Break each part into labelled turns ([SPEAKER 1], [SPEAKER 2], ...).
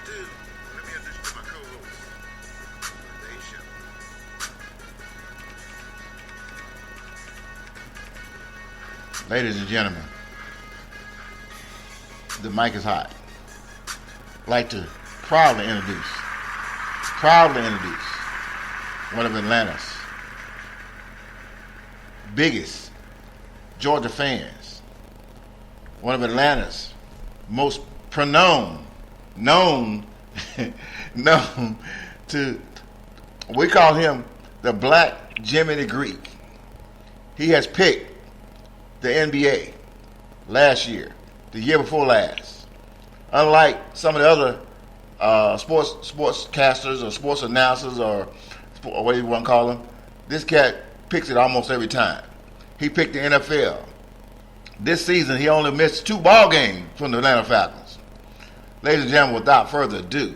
[SPEAKER 1] ado, let me introduce my co-host, Nation. Ladies and gentlemen, the mic is hot. I'd like to proudly introduce one of Atlanta's biggest Georgia fans, one of Atlanta's most known to, we call him the Black Jimmy the Greek. He has picked the NBA last year, the year before last. Unlike some of the other sportscasters or sports announcers or what you want to call them, this cat picks it almost every time. He picked the NFL. This season, he only missed 2 ball games from the Atlanta Falcons. Ladies and gentlemen, without further ado,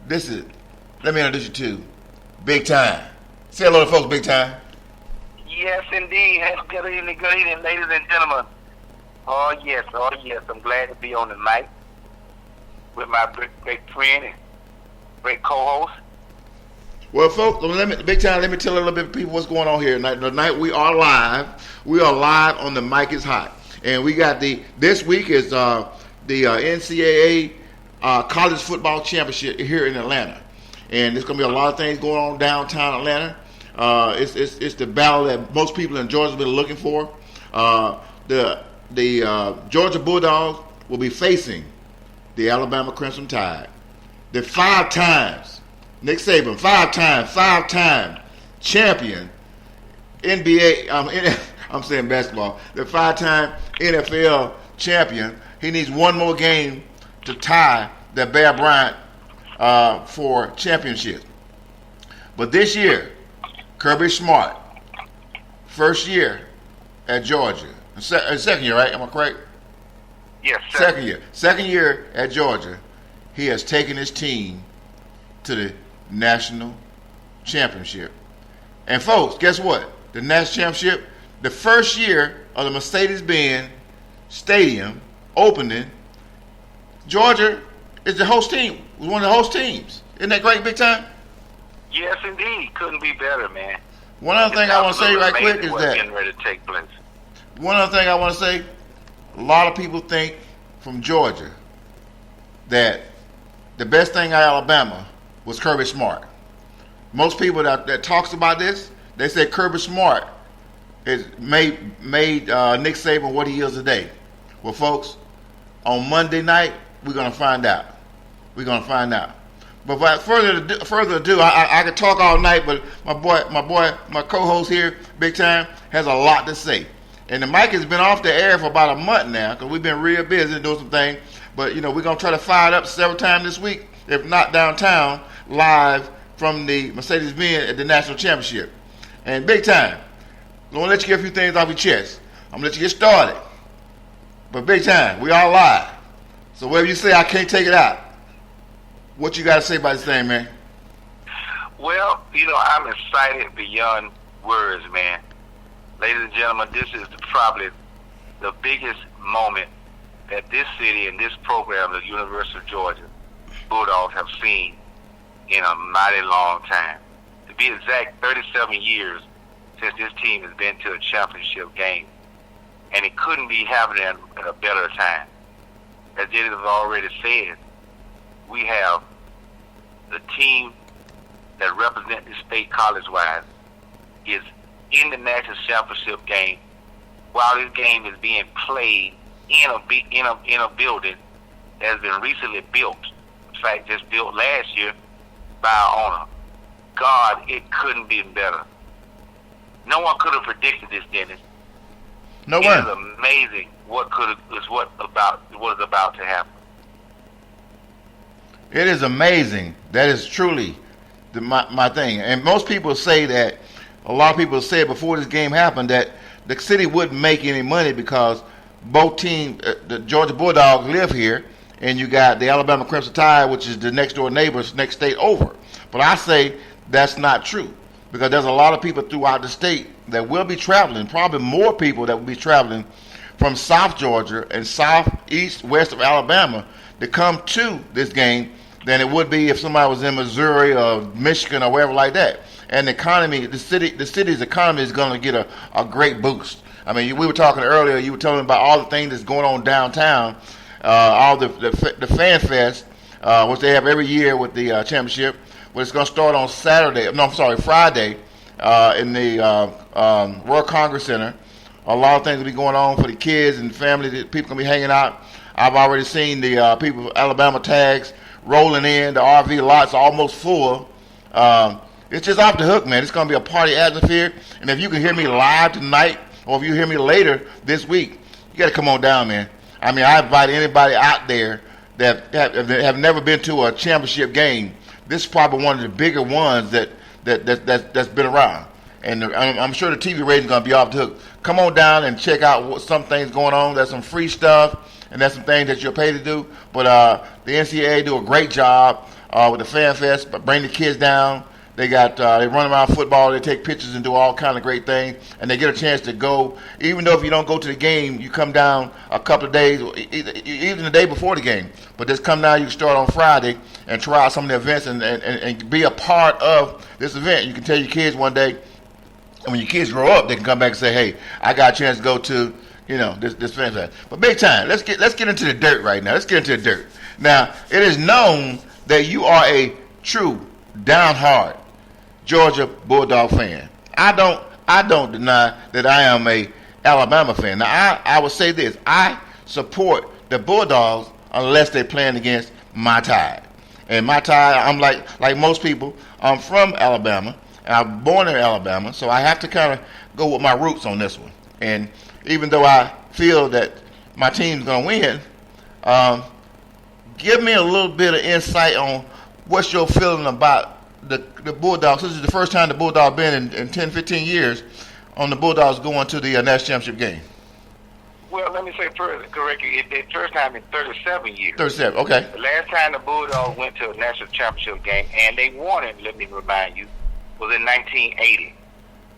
[SPEAKER 1] let me introduce you to Big Time. Say hello to folks, Big Time.
[SPEAKER 2] Yes, indeed. Good evening, ladies and gentlemen. Oh, yes. I'm glad to be on the mic with my great friend and great co-host.
[SPEAKER 1] Well, folks, Big Time, let me tell a little bit of people what's going on here tonight. Tonight we are live. We are live on The Mic is Hot. And we got this week is the NCAA College Football Championship here in Atlanta. And there's going to be a lot of things going on downtown Atlanta. It's the battle that most people in Georgia have been looking for. The Georgia Bulldogs will be facing the Alabama Crimson Tide. The 5 times Nick Saban, 5-time champion NBA. I'm saying basketball. The 5-time NFL champion. He needs one more game to tie that Bear Bryant for championship. But this year, Kirby Smart, first year at Georgia. Second year, right? Am I correct?
[SPEAKER 2] Yes, sir.
[SPEAKER 1] Second year. Second year at Georgia, he has taken his team to the national championship. And folks, guess what? The national championship, the first year of the Mercedes-Benz Stadium opening, Georgia is the host team. Was one of the host teams. Isn't that great, Big Time?
[SPEAKER 2] Yes, indeed. Couldn't be better, man.
[SPEAKER 1] One other thing I want to say right quick is that
[SPEAKER 2] getting ready to take place.
[SPEAKER 1] One other thing I want to say, a lot of people think from Georgia that the best thing at Alabama was Kirby Smart. Most people that talks about this, they say Kirby Smart is made Nick Saban what he is today. Well, folks, on Monday night we're gonna find out. But without further ado, I could talk all night, but my co-host here, Big Time, has a lot to say. And the mic has been off the air for about a month now because we've been real busy doing some things. But, we're going to try to fire it up several times this week, if not downtown, live from the Mercedes-Benz at the National Championship. And Big Time, I'm going to let you get a few things off your chest. I'm going to let you get started. But Big Time, we all live. So whatever you say, I can't take it out. What you got to say about this thing, man?
[SPEAKER 2] Well, I'm excited beyond words, man. Ladies and gentlemen, this is probably the biggest moment that this city and this program, the University of Georgia Bulldogs, have seen in a mighty long time. To be exact, 37 years since this team has been to a championship game. And it couldn't be happening at a better time. As it has already said, we have the team that represents the state college-wise is in the national championship game while this game is being played in a building that has been recently built. In fact, just built last year by our owner. God, it couldn't be better. No one could have predicted this, Dennis.
[SPEAKER 1] No
[SPEAKER 2] one.
[SPEAKER 1] It
[SPEAKER 2] is amazing what is about to happen.
[SPEAKER 1] It is amazing. That is truly my thing. And most people say that. A lot of people said before this game happened that the city wouldn't make any money because both teams, the Georgia Bulldogs live here, and you got the Alabama Crimson Tide, which is the next door neighbors, next state over. But I say that's not true because there's a lot of people throughout the state that will be traveling, probably more people that will be traveling from South Georgia and southeast west of Alabama to come to this game than it would be if somebody was in Missouri or Michigan or wherever like that. And the economy, the city's economy is going to get a great boost. I mean, we were talking earlier. You were telling me about all the things that's going on downtown, all the fan fest, which they have every year with the championship. Well, it's going to start on Friday, in the World Congress Center. A lot of things will be going on for the kids and the family. People going to be hanging out. I've already seen the people with Alabama tags rolling in. The RV lots are almost full. It's just off the hook, man. It's going to be a party atmosphere. And if you can hear me live tonight, or if you hear me later this week, you got to come on down, man. I mean, I invite anybody out there that have never been to a championship game. This is probably one of the bigger ones that's been around. And I'm sure the TV rating is going to be off the hook. Come on down and check out what some things going on. There's some free stuff, and there's some things that you're paid to do. But the NCAA do a great job with the Fan Fest. Bring the kids down. They run around football. They take pictures and do all kind of great things. And they get a chance to go. Even though if you don't go to the game, you come down a couple of days, even the day before the game. But just come down. You can start on Friday and try out some of the events and be a part of this event. You can tell your kids one day, and when your kids grow up, they can come back and say, "Hey, I got a chance to go to this Fan Fest." But big time. Let's get into the dirt right now. Let's get into the dirt. Now, it is known that you are a true down-hard Georgia Bulldog fan. I don't deny that I am a Alabama fan. Now I would say this: I support the Bulldogs unless they're playing against my Tide. And my Tide, I'm like most people. I'm from Alabama. And I'm born in Alabama, so I have to kind of go with my roots on this one. And even though I feel that my team's going to win, give me a little bit of insight on what's your feeling about the Bulldogs. This is the first time the Bulldogs been in 10, 15 years on the Bulldogs going to the national championship game.
[SPEAKER 2] Well, let me say first, correct you. It's the first time in 37 years.
[SPEAKER 1] 37, okay.
[SPEAKER 2] The last time the Bulldogs went to a national championship game, and they won it, let me remind you, was in 1980.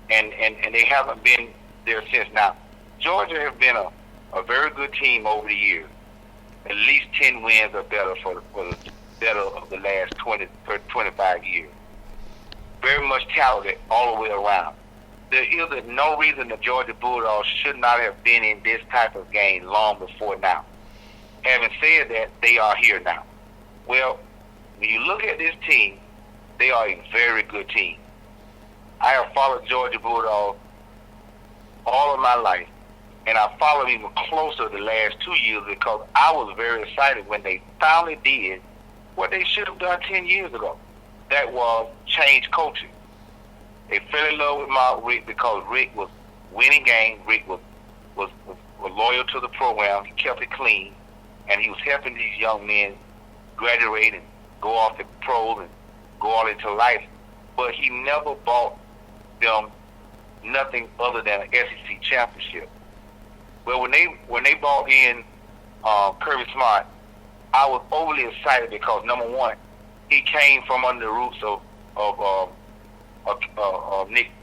[SPEAKER 2] And they haven't been there since. Now, Georgia has been a very good team over the years. At least 10 wins or better for the better of the last 25 years. Very much talented all the way around. There is no reason the Georgia Bulldogs should not have been in this type of game long before now. Having said that, they are here now. Well, when you look at this team, they are a very good team. I have followed Georgia Bulldogs all of my life, and I followed even closer the last 2 years because I was very excited when they finally did what they should have done 10 years ago. That was change coaching. They fell in love with Rick because Rick was winning games. Rick was loyal to the program. He kept it clean, and he was helping these young men graduate and go off to pros and go out into life. But he never bought them nothing other than an SEC championship. Well, when they brought in Kirby Smart, I was overly excited because number one, he came from under the roots of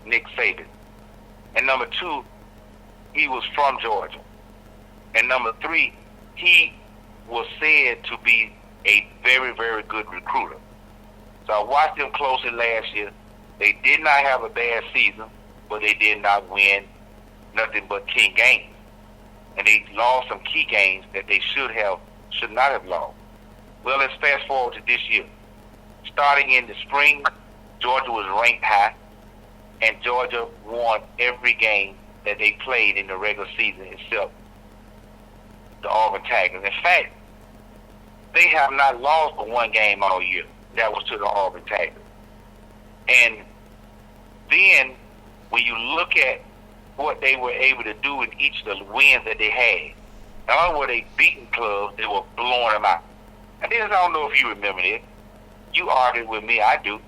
[SPEAKER 2] Nick Saban, and number two, he was from Georgia, and number three, he was said to be a very, very good recruiter. So I watched them closely last year. They did not have a bad season, but they did not win nothing but 10 games. And they lost some key games that they should not have lost. Well, let's fast forward to this year. Starting in the spring, Georgia was ranked high, and Georgia won every game that they played in the regular season except the Auburn Tigers. In fact, they have not lost but one game all year. That was to the Auburn Tigers. And then when you look at what they were able to do in each of the wins that they had, not only were they beating clubs, they were blowing them out. And this, I don't know if you remember this. You argued with me, I do.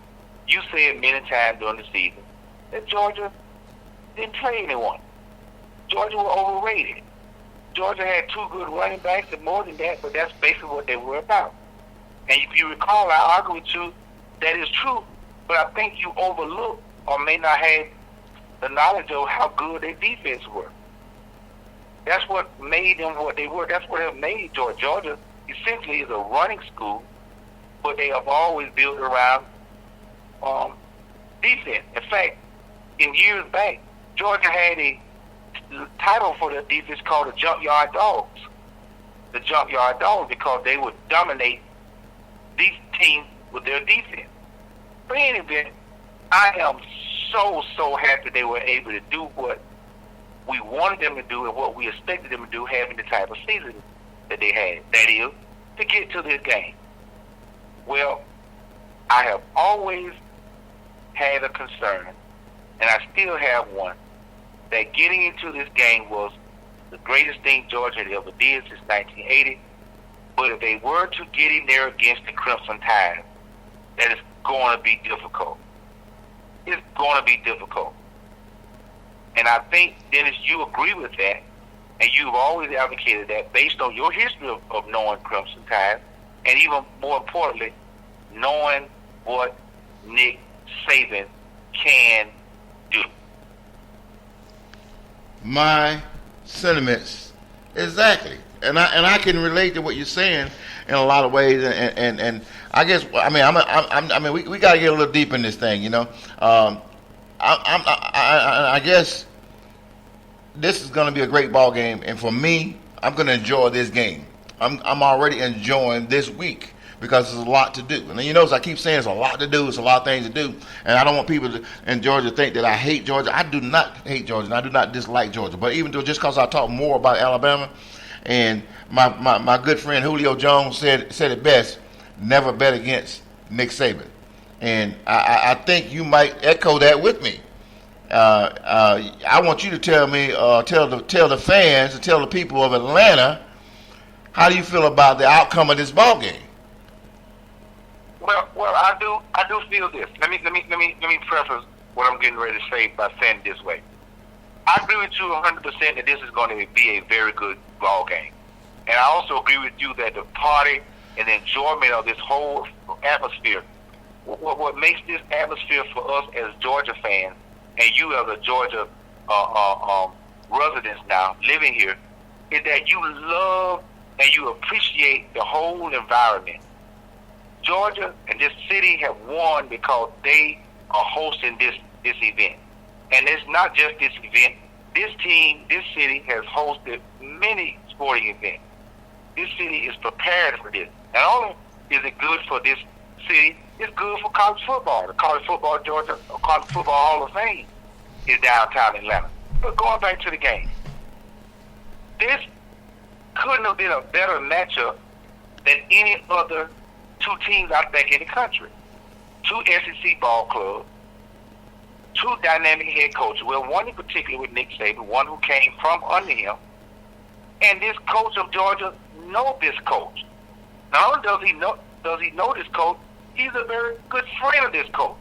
[SPEAKER 2] You said many times during the season that Georgia didn't play anyone. Georgia was overrated. Georgia had two good running backs and more than that, but that's basically what they were about. And if you recall, I argued with you, that is true, but I think you overlooked or may not have the knowledge of how good their defense were. That's what made them what they were. That's what have made Georgia. Georgia essentially is a running school, but they have always built around defense. In fact, in years back, Georgia had a title for their defense called the Junkyard Dogs. The Junkyard Dogs, because they would dominate these teams with their defense. But in any event, I am so happy they were able to do what we wanted them to do and what we expected them to do, having the type of season that they had. That is, to get to this game. Well, I have always had a concern, and I still have one, that getting into this game was the greatest thing Georgia had ever did since 1980. But if they were to get in there against the Crimson Tide, that is going to be difficult. It's going to be difficult. And I think, Dennis, you agree with that, and you've always advocated that based on your history of knowing Crimson Tide, and even more importantly, knowing what Nick Saban can do.
[SPEAKER 1] My sentiments, exactly, and I can relate to what you're saying in a lot of ways, and I guess I mean we got to get a little deep in this thing, you know. I guess this is going to be a great ball game, and for me, I'm going to enjoy this game. I'm already enjoying this week because there's a lot to do. And then, you know, as I keep saying, it's a lot to do. It's a lot of things to do. And I don't want people in Georgia to think that I hate Georgia. I do not hate Georgia, and I do not dislike Georgia. But even though just because I talk more about Alabama, and my good friend Julio Jones said it best, never bet against Nick Saban. And I think you might echo that with me. I want you to tell me, tell the fans, tell the people of Atlanta, how do you feel about the outcome of this ball game?
[SPEAKER 2] Well, I do feel this. Let me preface what I'm getting ready to say by saying it this way. I agree with you 100% that this is going to be a very good ball game, and I also agree with you that the party and the enjoyment of this whole atmosphere, what makes this atmosphere for us as Georgia fans, and you as a Georgia residents now living here, is that you love and you appreciate the whole environment. Georgia and this city have won because they are hosting this event. And it's not just this event. This team, this city has hosted many sporting events. This city is prepared for this. Not only is it good for this city, it's good for college football. The College Football Georgia or College Football Hall of Fame is downtown Atlanta. But going back to the game, this couldn't have been a better matchup than any other two teams out there in the country. Two SEC ball clubs, two dynamic head coaches. Well, one in particular with Nick Saban, one who came from under him. And this coach of Georgia knows this coach. Not only does he know this coach, he's a very good friend of this coach.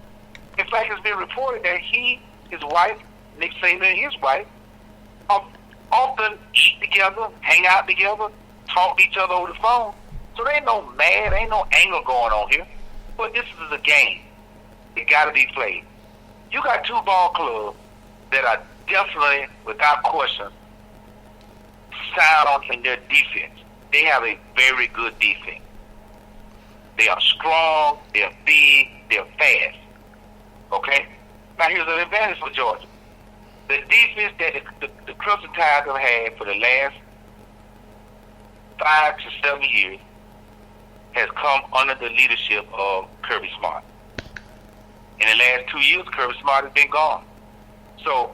[SPEAKER 2] In fact, it's been reported that he, his wife, Nick Saban and his wife, often eat together, hang out together, talk to each other over the phone. So there ain't no mad, ain't no anger going on here. But this is a game. It got to be played. You got two ball clubs that are definitely, without question, sound in their defense. They have a very good defense. They are strong, they're big, they're fast. Okay? Now here's an advantage for Georgia. The defense that the Crimson Tide have had for the last 5 to 7 years has come under the leadership of Kirby Smart. In the last 2 years, Kirby Smart has been gone. So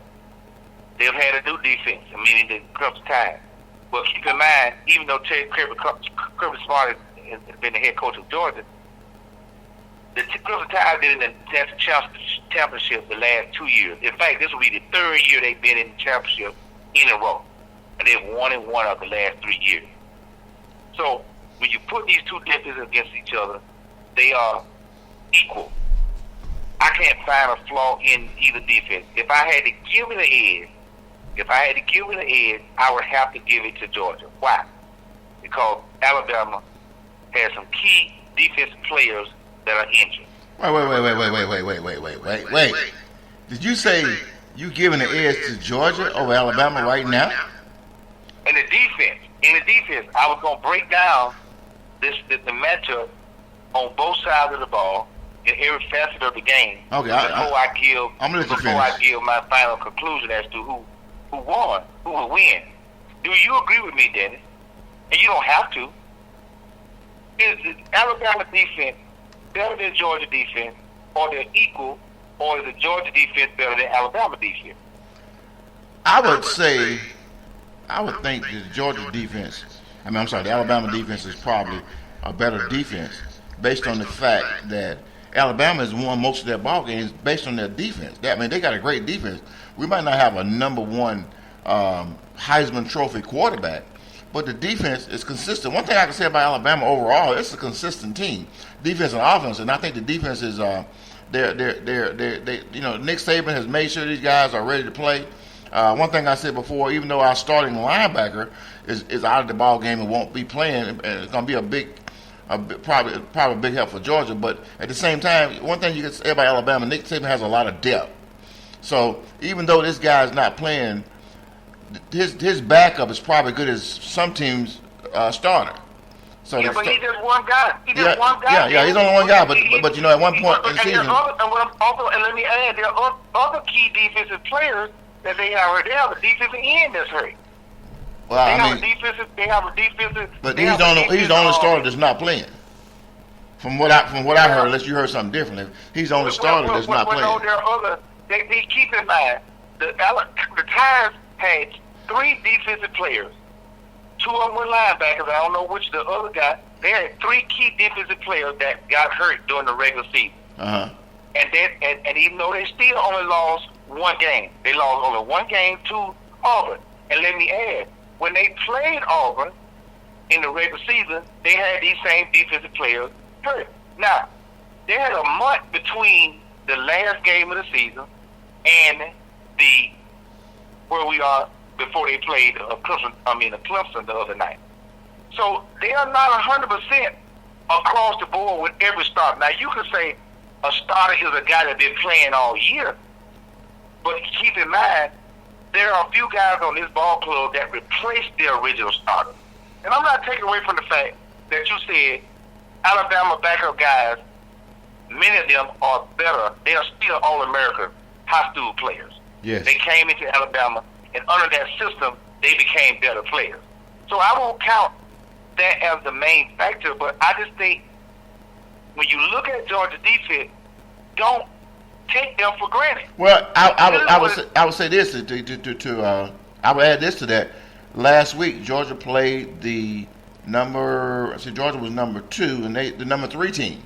[SPEAKER 2] they've had a new defense, meaning the Crimson Tide. But keep in mind, even though Kirby Smart has been the head coach of Georgia, the Crimson Tide have been in the national championship the last 2 years. In fact, this will be the third year they've been in the championship in a row. And they've won in one of the last 3 years. So when you put these two defenses against each other, they are equal. I can't find a flaw in either defense. If I had to give it an edge, I would have to give it to Georgia. Why? Because Alabama has some key defensive players that are injured.
[SPEAKER 1] Wait. Did you say you giving an edge to Georgia over Alabama right now?
[SPEAKER 2] in the defense, I was going to break down the matchup on both sides of the ball in every facet of the game.
[SPEAKER 1] Okay,
[SPEAKER 2] before I give my final conclusion as to who won, who will win. Do you agree with me, Dennis? And you don't have to. Is the Alabama defense better than Georgia defense, or they're equal, or is the Georgia defense better than Alabama defense?
[SPEAKER 1] I would think the Georgia defense, the Alabama defense is probably a better defense based on the fact that Alabama has won most of their ball games based on their defense. They got a great defense. We might not have a number one Heisman Trophy quarterback, but the defense is consistent. One thing I can say about Alabama overall, it's a consistent team, defense and offense, and I think the defense is Nick Saban has made sure these guys are ready to play. One thing I said before, even though our starting linebacker is out of the ball game and won't be playing, and it's going to be probably a big help for Georgia. But at the same time, one thing you can say about Alabama, Nick Saban has a lot of depth. So even though this guy is not playing, his backup is probably good as some teams' starter. So
[SPEAKER 2] yeah, but he's just one guy. He's
[SPEAKER 1] only one guy. But at one point in the season,
[SPEAKER 2] and let me add, there are other key defensive players that they have right there. The defensive end that's hurt.
[SPEAKER 1] Well,
[SPEAKER 2] they have a defensive.
[SPEAKER 1] But he's the only starter that's not playing. From what I heard, unless you heard something different, he's the only starter that's not playing.
[SPEAKER 2] No, there are other. They keep in mind the Tires had 3 defensive players. 2 of them were linebackers. I don't know which the other guy. They had 3 key defensive players that got hurt during the regular season.
[SPEAKER 1] Uh-huh.
[SPEAKER 2] And even though they still only lost 1 game, they lost only 1 game to Auburn. And let me add, when they played Auburn in the regular season, they had these same defensive players hurt. Now, they had a month between the last game of the season and where we are before they played Clemson the other night. So they are not 100% across the board with every starter. Now, you can say a starter is a guy that's been playing all year, but keep in mind, there are a few guys on this ball club that replaced their original starter. And I'm not taking away from the fact that you said Alabama backup guys, many of them are better. They are still All-American high school players.
[SPEAKER 1] Yes.
[SPEAKER 2] They came into Alabama, and under that system, they became better players. So I won't count that as the main factor, but I just think when you look at Georgia defense, don't take them for granted.
[SPEAKER 1] Well, I would say this I would add this to that. Last week, Georgia played Georgia was number 2, and the number 3 team.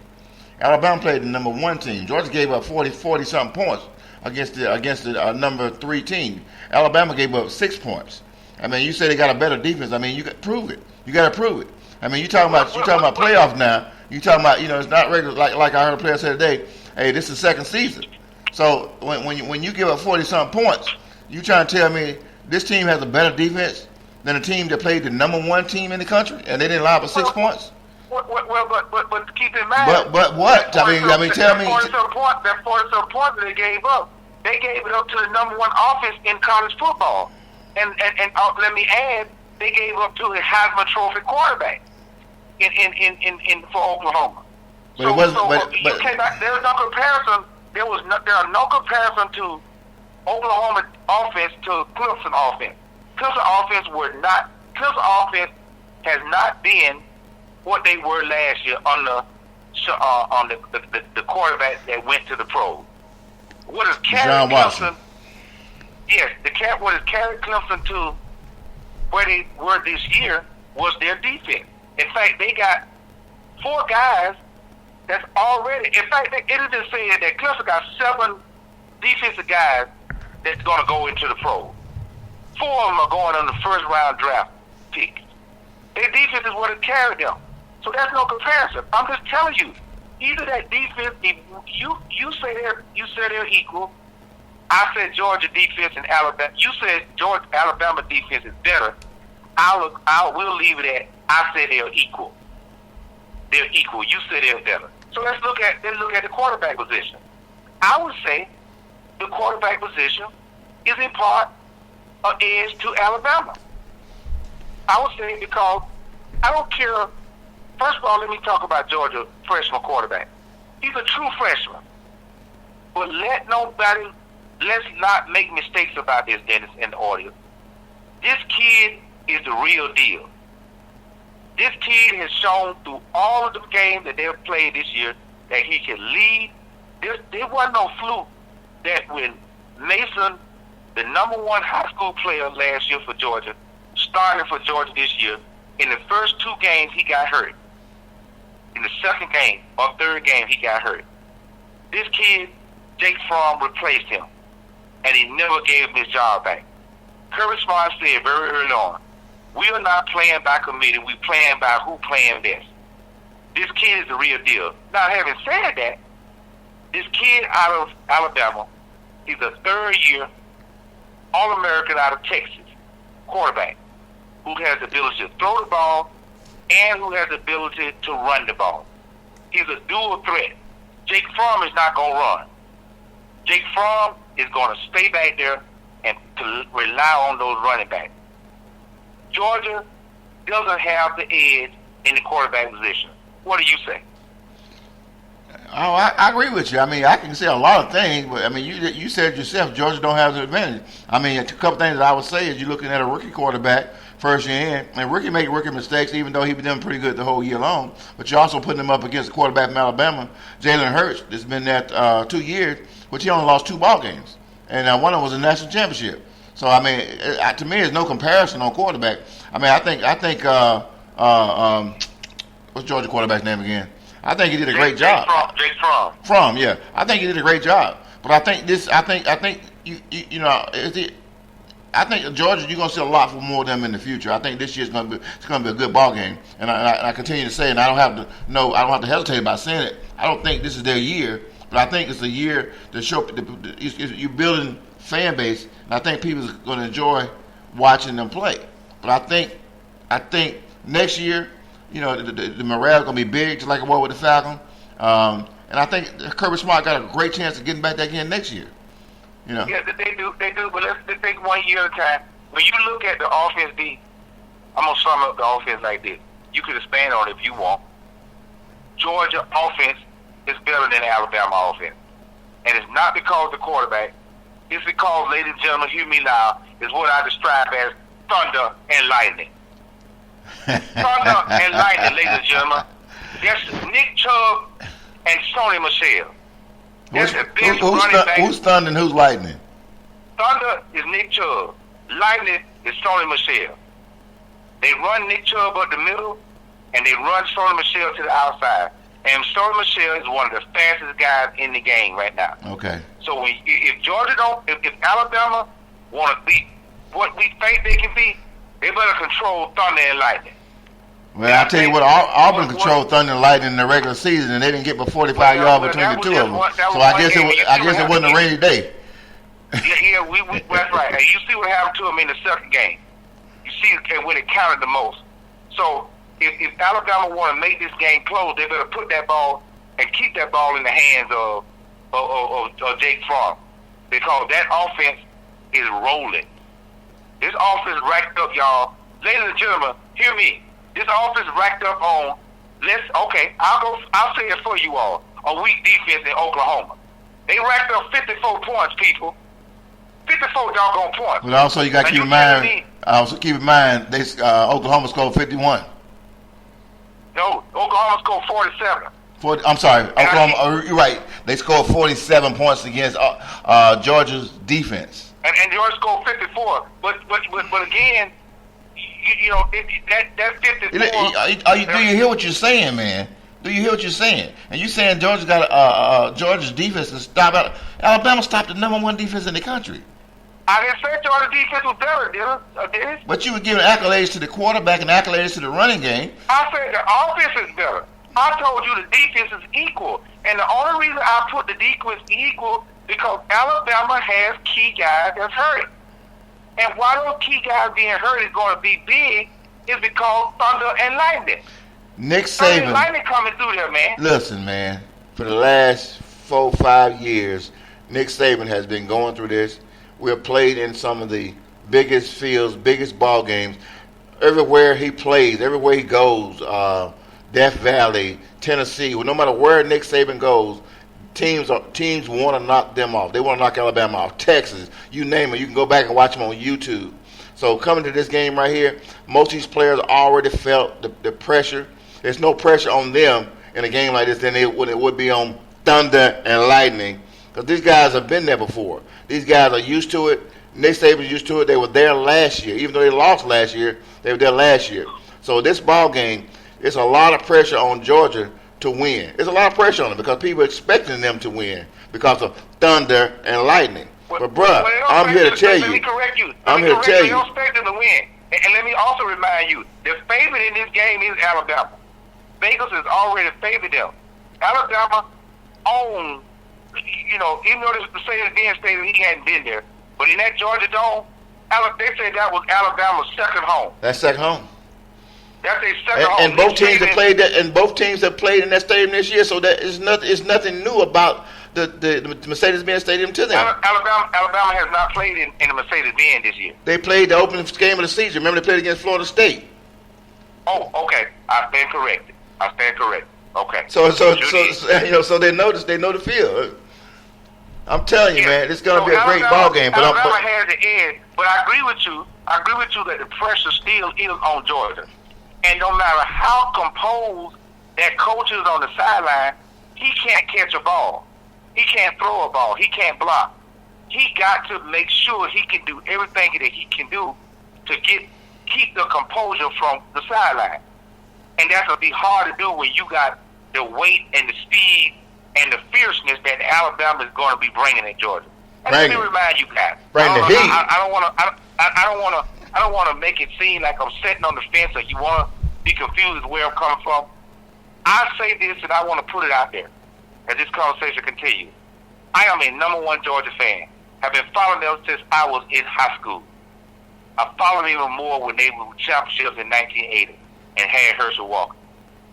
[SPEAKER 1] Alabama played the number 1 team. Georgia gave up 40-something points against the number 3 team. Alabama gave up 6 points. You say they got a better defense. You got to prove it. You got to prove it. You talking about playoffs now. You talking about it's not regular like I heard a player say today. Hey, this is the second season. So when you give up 40-something points, you trying to tell me this team has a better defense than a team that played the number 1 team in the country and they didn't allow but 6 points?
[SPEAKER 2] Well, but keep in mind.
[SPEAKER 1] But what? Tell me.
[SPEAKER 2] That 47 points that they gave up it up to the number 1 offense in college football, and let me add, they gave up to a Heisman Trophy quarterback for Oklahoma.
[SPEAKER 1] But it wasn't.
[SPEAKER 2] There was no comparison. There are no comparison to Oklahoma offense to Clemson offense. Clemson offense has not been what they were last year on the quarterback that went to the pros. What has carried Clemson? Yes, what has carried Clemson to where they were this year was their defense. In fact, they got 4 guys that's already. In fact, it has been said that Clemson got 7 defensive guys that's going to go into the pros. 4 of them are going on the first round draft pick. Their defense is what has carried them. So that's no comparison. I'm just telling you, either that defense, if you say they're equal. I said Georgia defense and Alabama. You said Alabama defense is better. We'll leave it at I said they're equal. They're equal. You said they're better. So let's look at the quarterback position. I would say the quarterback position is in part an edge to Alabama. I would say because I don't care. First of all, let me talk about Georgia freshman quarterback. He's a true freshman. But let's not make mistakes about this, Dennis, and the audience. This kid is the real deal. This kid has shown through all of the games that they've played this year that he can lead. There wasn't no fluke that when Mason, the number one high school player last year for Georgia, started for Georgia this year, in the first 2 games he got hurt. In the second game or third game he got hurt. This kid, Jake Fromm, replaced him, and he never gave him his job back. Kirby Smart said very early on, we are not playing by committee, we playing by who playing best. This kid is the real deal. Now, having said that, this kid out of Alabama, he's a third-year All-American out of Texas quarterback who has the ability to throw the ball and who has the ability to run the ball. He's a dual threat. Jake Fromm is not going to run. Jake Fromm is going to stay back there and to rely on those running backs. Georgia doesn't have the edge in the quarterback position. What do you say?
[SPEAKER 1] Oh, I agree with you. I mean, I can say a lot of things, but I mean, you said yourself, Georgia don't have the advantage. I mean, a couple things that I would say is you're looking at a rookie quarterback first year in, and rookie make rookie mistakes, even though he's been doing pretty good the whole year long. But you're also putting him up against a quarterback from Alabama, Jalen Hurts, that's been there 2 years, which he only lost 2 ball games, and one of them was a national championship. So I mean, to me, there's no comparison on quarterback. I mean, I think what's Georgia quarterback's name again? I think he did a great job.
[SPEAKER 2] Jake Fromm.
[SPEAKER 1] Fromm, yeah. I think he did a great job. But I think I think Georgia, you're gonna see a lot more of them in the future. I think this year's gonna be a good ball game. And I continue to say, and I don't have to hesitate about saying it. I don't think this is their year, but I think it's a year to show you're building fan base, and I think people are gonna enjoy watching them play. But I think next year, the morale going to be big, just like it was with the Falcons. And I think Kirby Smart got a great chance of getting back there again next year.
[SPEAKER 2] Yeah, they do. But let's take 1 year at a time. When you look at the offense, I'm going to sum up the offense like this. You could expand on it if you want. Georgia offense is better than the Alabama offense. And it's not because of the quarterback. It's because, ladies and gentlemen, hear me now, is what I describe as thunder and lightning. Thunder and lightning, ladies and gentlemen. That's Nick Chubb and Sony Michel. That's the best running back.
[SPEAKER 1] Who's thunder and who's lightning?
[SPEAKER 2] Thunder is Nick Chubb. Lightning is Sony Michel. They run Nick Chubb up the middle, and they run Sony Michel to the outside. And Sony Michel is one of the fastest guys in the game right now.
[SPEAKER 1] Okay.
[SPEAKER 2] So if Alabama want to be what we think they can be, they better control thunder and lightning.
[SPEAKER 1] Well, I'll tell you what, Auburn controlled thunder and lightning in the regular season, and they didn't get but 45 yards between the two of them. So I guess it wasn't a rainy day.
[SPEAKER 2] Yeah, that's right. And you see what happened to them in the second game. You see when it counted the most. So if Alabama want to make this game close, they better put that ball and keep that ball in the hands of Jake Fromm, because that offense is rolling. This offense racked up, y'all. Ladies and gentlemen, hear me. This offense racked up on. I'll say it for you all. A weak defense in Oklahoma. They racked up 54 points, people. 54 doggone points.
[SPEAKER 1] But also, you got to keep in mind. Oklahoma scored 51.
[SPEAKER 2] No, Oklahoma scored 47.
[SPEAKER 1] I'm sorry, Oklahoma. You're right. They scored 47 points against Georgia's defense.
[SPEAKER 2] And Georgia scored 54. But again, that 54.
[SPEAKER 1] Do you hear what you're saying, man? Do you hear what you're saying? And you saying Georgia got Georgia's defense to stop out. Alabama stopped the number 1 defense in the country.
[SPEAKER 2] I didn't say Georgia defense was better, did I?
[SPEAKER 1] But you were giving accolades to the quarterback and accolades to the running game.
[SPEAKER 2] I said the offense is better. I told you the defense is equal. And the only reason I put the defense equal because Alabama has key guys that's hurt. And why those key guys being hurt is going to be big is because thunder and lightning.
[SPEAKER 1] Nick Saban.
[SPEAKER 2] Lightning coming through there, man.
[SPEAKER 1] Listen, man. For the last 4-5 years, Nick Saban has been going through this. We're played in some of the biggest fields, biggest ball games. everywhere he plays, everywhere he goes, Death Valley, Tennessee, well, no matter where Nick Saban goes, teams want to knock them off. They want to knock Alabama off. Texas, you name it. You can go back and watch them on YouTube. So coming to this game right here, most of these players already felt the pressure. There's no pressure on them in a game like this than it would be on Thunder and Lightning, because these guys have been there before. These guys are used to it. Nick Saban's used to it. They were there last year. Even though they lost last year, they were there last year. So this ball game, it's a lot of pressure on Georgia to win. It's a lot of pressure on them because people are expecting them to win because of Thunder and Lightning. But, bruh, I'm here to tell you.
[SPEAKER 2] Let me correct you.
[SPEAKER 1] I'm here to tell you.
[SPEAKER 2] They don't expect them to win. And let me also remind you, the favorite in this game is Alabama. Vegas has already favored them. Alabama owns, even though the Mercedes-Benz Stadium, he hadn't been there. But in that Georgia Dome, they said that was Alabama's second home.
[SPEAKER 1] That's second home.
[SPEAKER 2] That's their second home.
[SPEAKER 1] And both teams have played that. And both teams have played in that stadium this year. So that is nothing. It's nothing new about the Mercedes-Benz Stadium to them.
[SPEAKER 2] Alabama has not played in the Mercedes-Benz this year.
[SPEAKER 1] They played the opening game of the season. Remember, they played against Florida State.
[SPEAKER 2] Oh, okay. I stand corrected. Okay.
[SPEAKER 1] So they know this. They know the field. I'm telling you, man, it's going to be a great ball game. But
[SPEAKER 2] Alabama has the edge. But I agree with you that the pressure still is on Georgia. And no matter how composed that coach is on the sideline, he can't catch a ball. He can't throw a ball. He can't block. He got to make sure he can do everything that he can do to keep the composure from the sideline. And that's going to be hard to do when you got the weight and the speed and the fierceness that Alabama is going to be bringing at Georgia. And let me remind you guys.
[SPEAKER 1] Bring the heat.
[SPEAKER 2] I don't want to make it seem like I'm sitting on the fence or you want to be confused where I'm coming from. I say this and I want to put it out there as this conversation continues. I am a number one Georgia fan. I've been following them since I was in high school. I followed them even more when they won championships in 1980 and had Herschel Walker.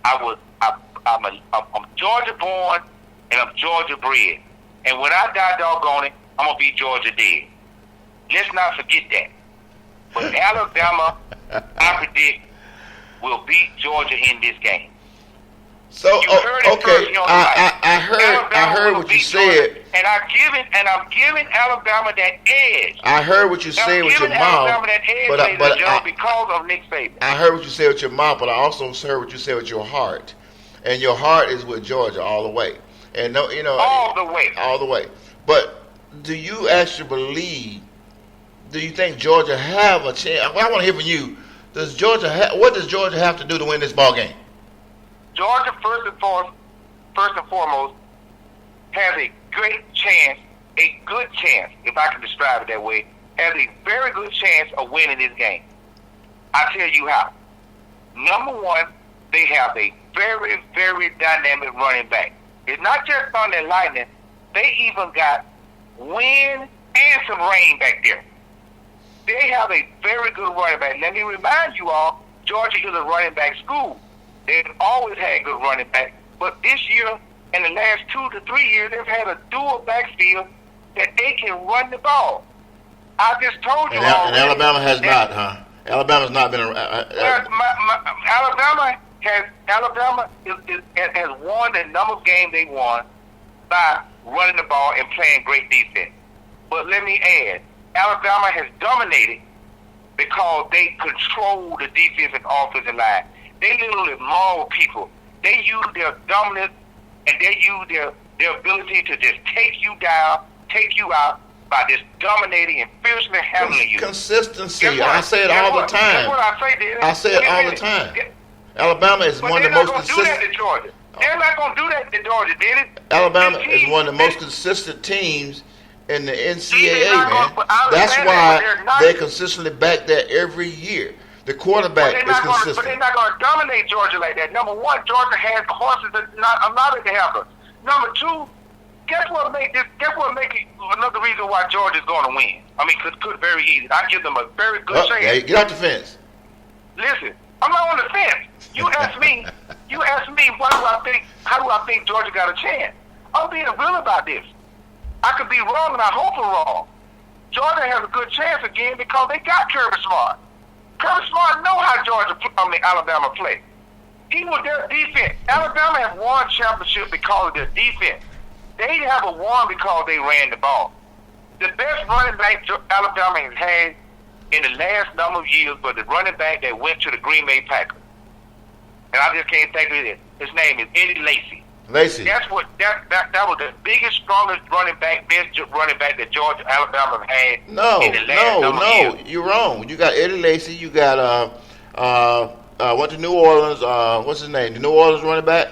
[SPEAKER 2] I'm Georgia born and I'm Georgia bred. And when I die doggone it, I'm going to be Georgia dead. Let's not forget that. But Alabama, I predict, will beat Georgia in this game.
[SPEAKER 1] So I heard what you said,
[SPEAKER 2] Georgia, and I'm giving Alabama that edge.
[SPEAKER 1] I heard what you said with your mouth,
[SPEAKER 2] because of Nick Saban.
[SPEAKER 1] I heard what you said with your mouth, but I also heard what you said with your heart, and your heart is with Georgia all the way, and all the way. But do you actually believe? Do you think Georgia have a chance? I want to hear from you. What does Georgia have to do to win this ball game?
[SPEAKER 2] Georgia, first and foremost, has a good chance, if I can describe it that way, has a very good chance of winning this game. I'll tell you how. Number one, they have a very, very dynamic running back. It's not just Thunder and Lightning. They even got wind and some rain back there. They have a very good running back. Let me remind you all, Georgia is a running back school. They've always had good running back. But this year, in the last 2 to 3 years, they've had a dual backfield that they can run the ball. I just told you all.
[SPEAKER 1] And Alabama has not, huh? Alabama's not been around.
[SPEAKER 2] Alabama has won the number of games they won by running the ball and playing great defense. But let me add, Alabama has dominated because they control the defense and offensive line. They literally maul people. They use their dominance and they use their ability to just take you down, take you out by just dominating and fiercely handling you.
[SPEAKER 1] Consistency. I say it all the time.
[SPEAKER 2] That's what I say, Dennis.
[SPEAKER 1] I say it all the time. Alabama is one of the most consistent.
[SPEAKER 2] They're not going to do that to Georgia. They're not going to do that to Georgia, Dennis.
[SPEAKER 1] Alabama is one of the most consistent teams in the NCAA, man. That's why they consistently back there every year. The quarterback is consistent.
[SPEAKER 2] But they're not going to dominate Georgia like that. Number one, Georgia has horses that are not in the helper. Number two, guess what make it another reason why Georgia's going to win? I mean, could very easy. I give them a very good chance.
[SPEAKER 1] Yeah, get off the fence.
[SPEAKER 2] Listen, I'm not on the fence. You ask me, how do I think Georgia got a chance? I'm being real about this. I could be wrong, and I hope I'm wrong. Georgia has a good chance again because they got Kirby Smart. Kirby Smart know how Alabama play. He was their defense. Alabama has won championship because of their defense. They haven't won because they ran the ball. The best running back Alabama has had in the last number of years was the running back that went to the Green Bay Packers. And I just can't think of it. His name is Eddie Lacy.
[SPEAKER 1] Lacy.
[SPEAKER 2] That was the biggest, strongest running back, best running back that Alabama had in the last number of years.
[SPEAKER 1] You're wrong. You got Eddie Lacy. You got went to New Orleans. What's his name? The New Orleans running back.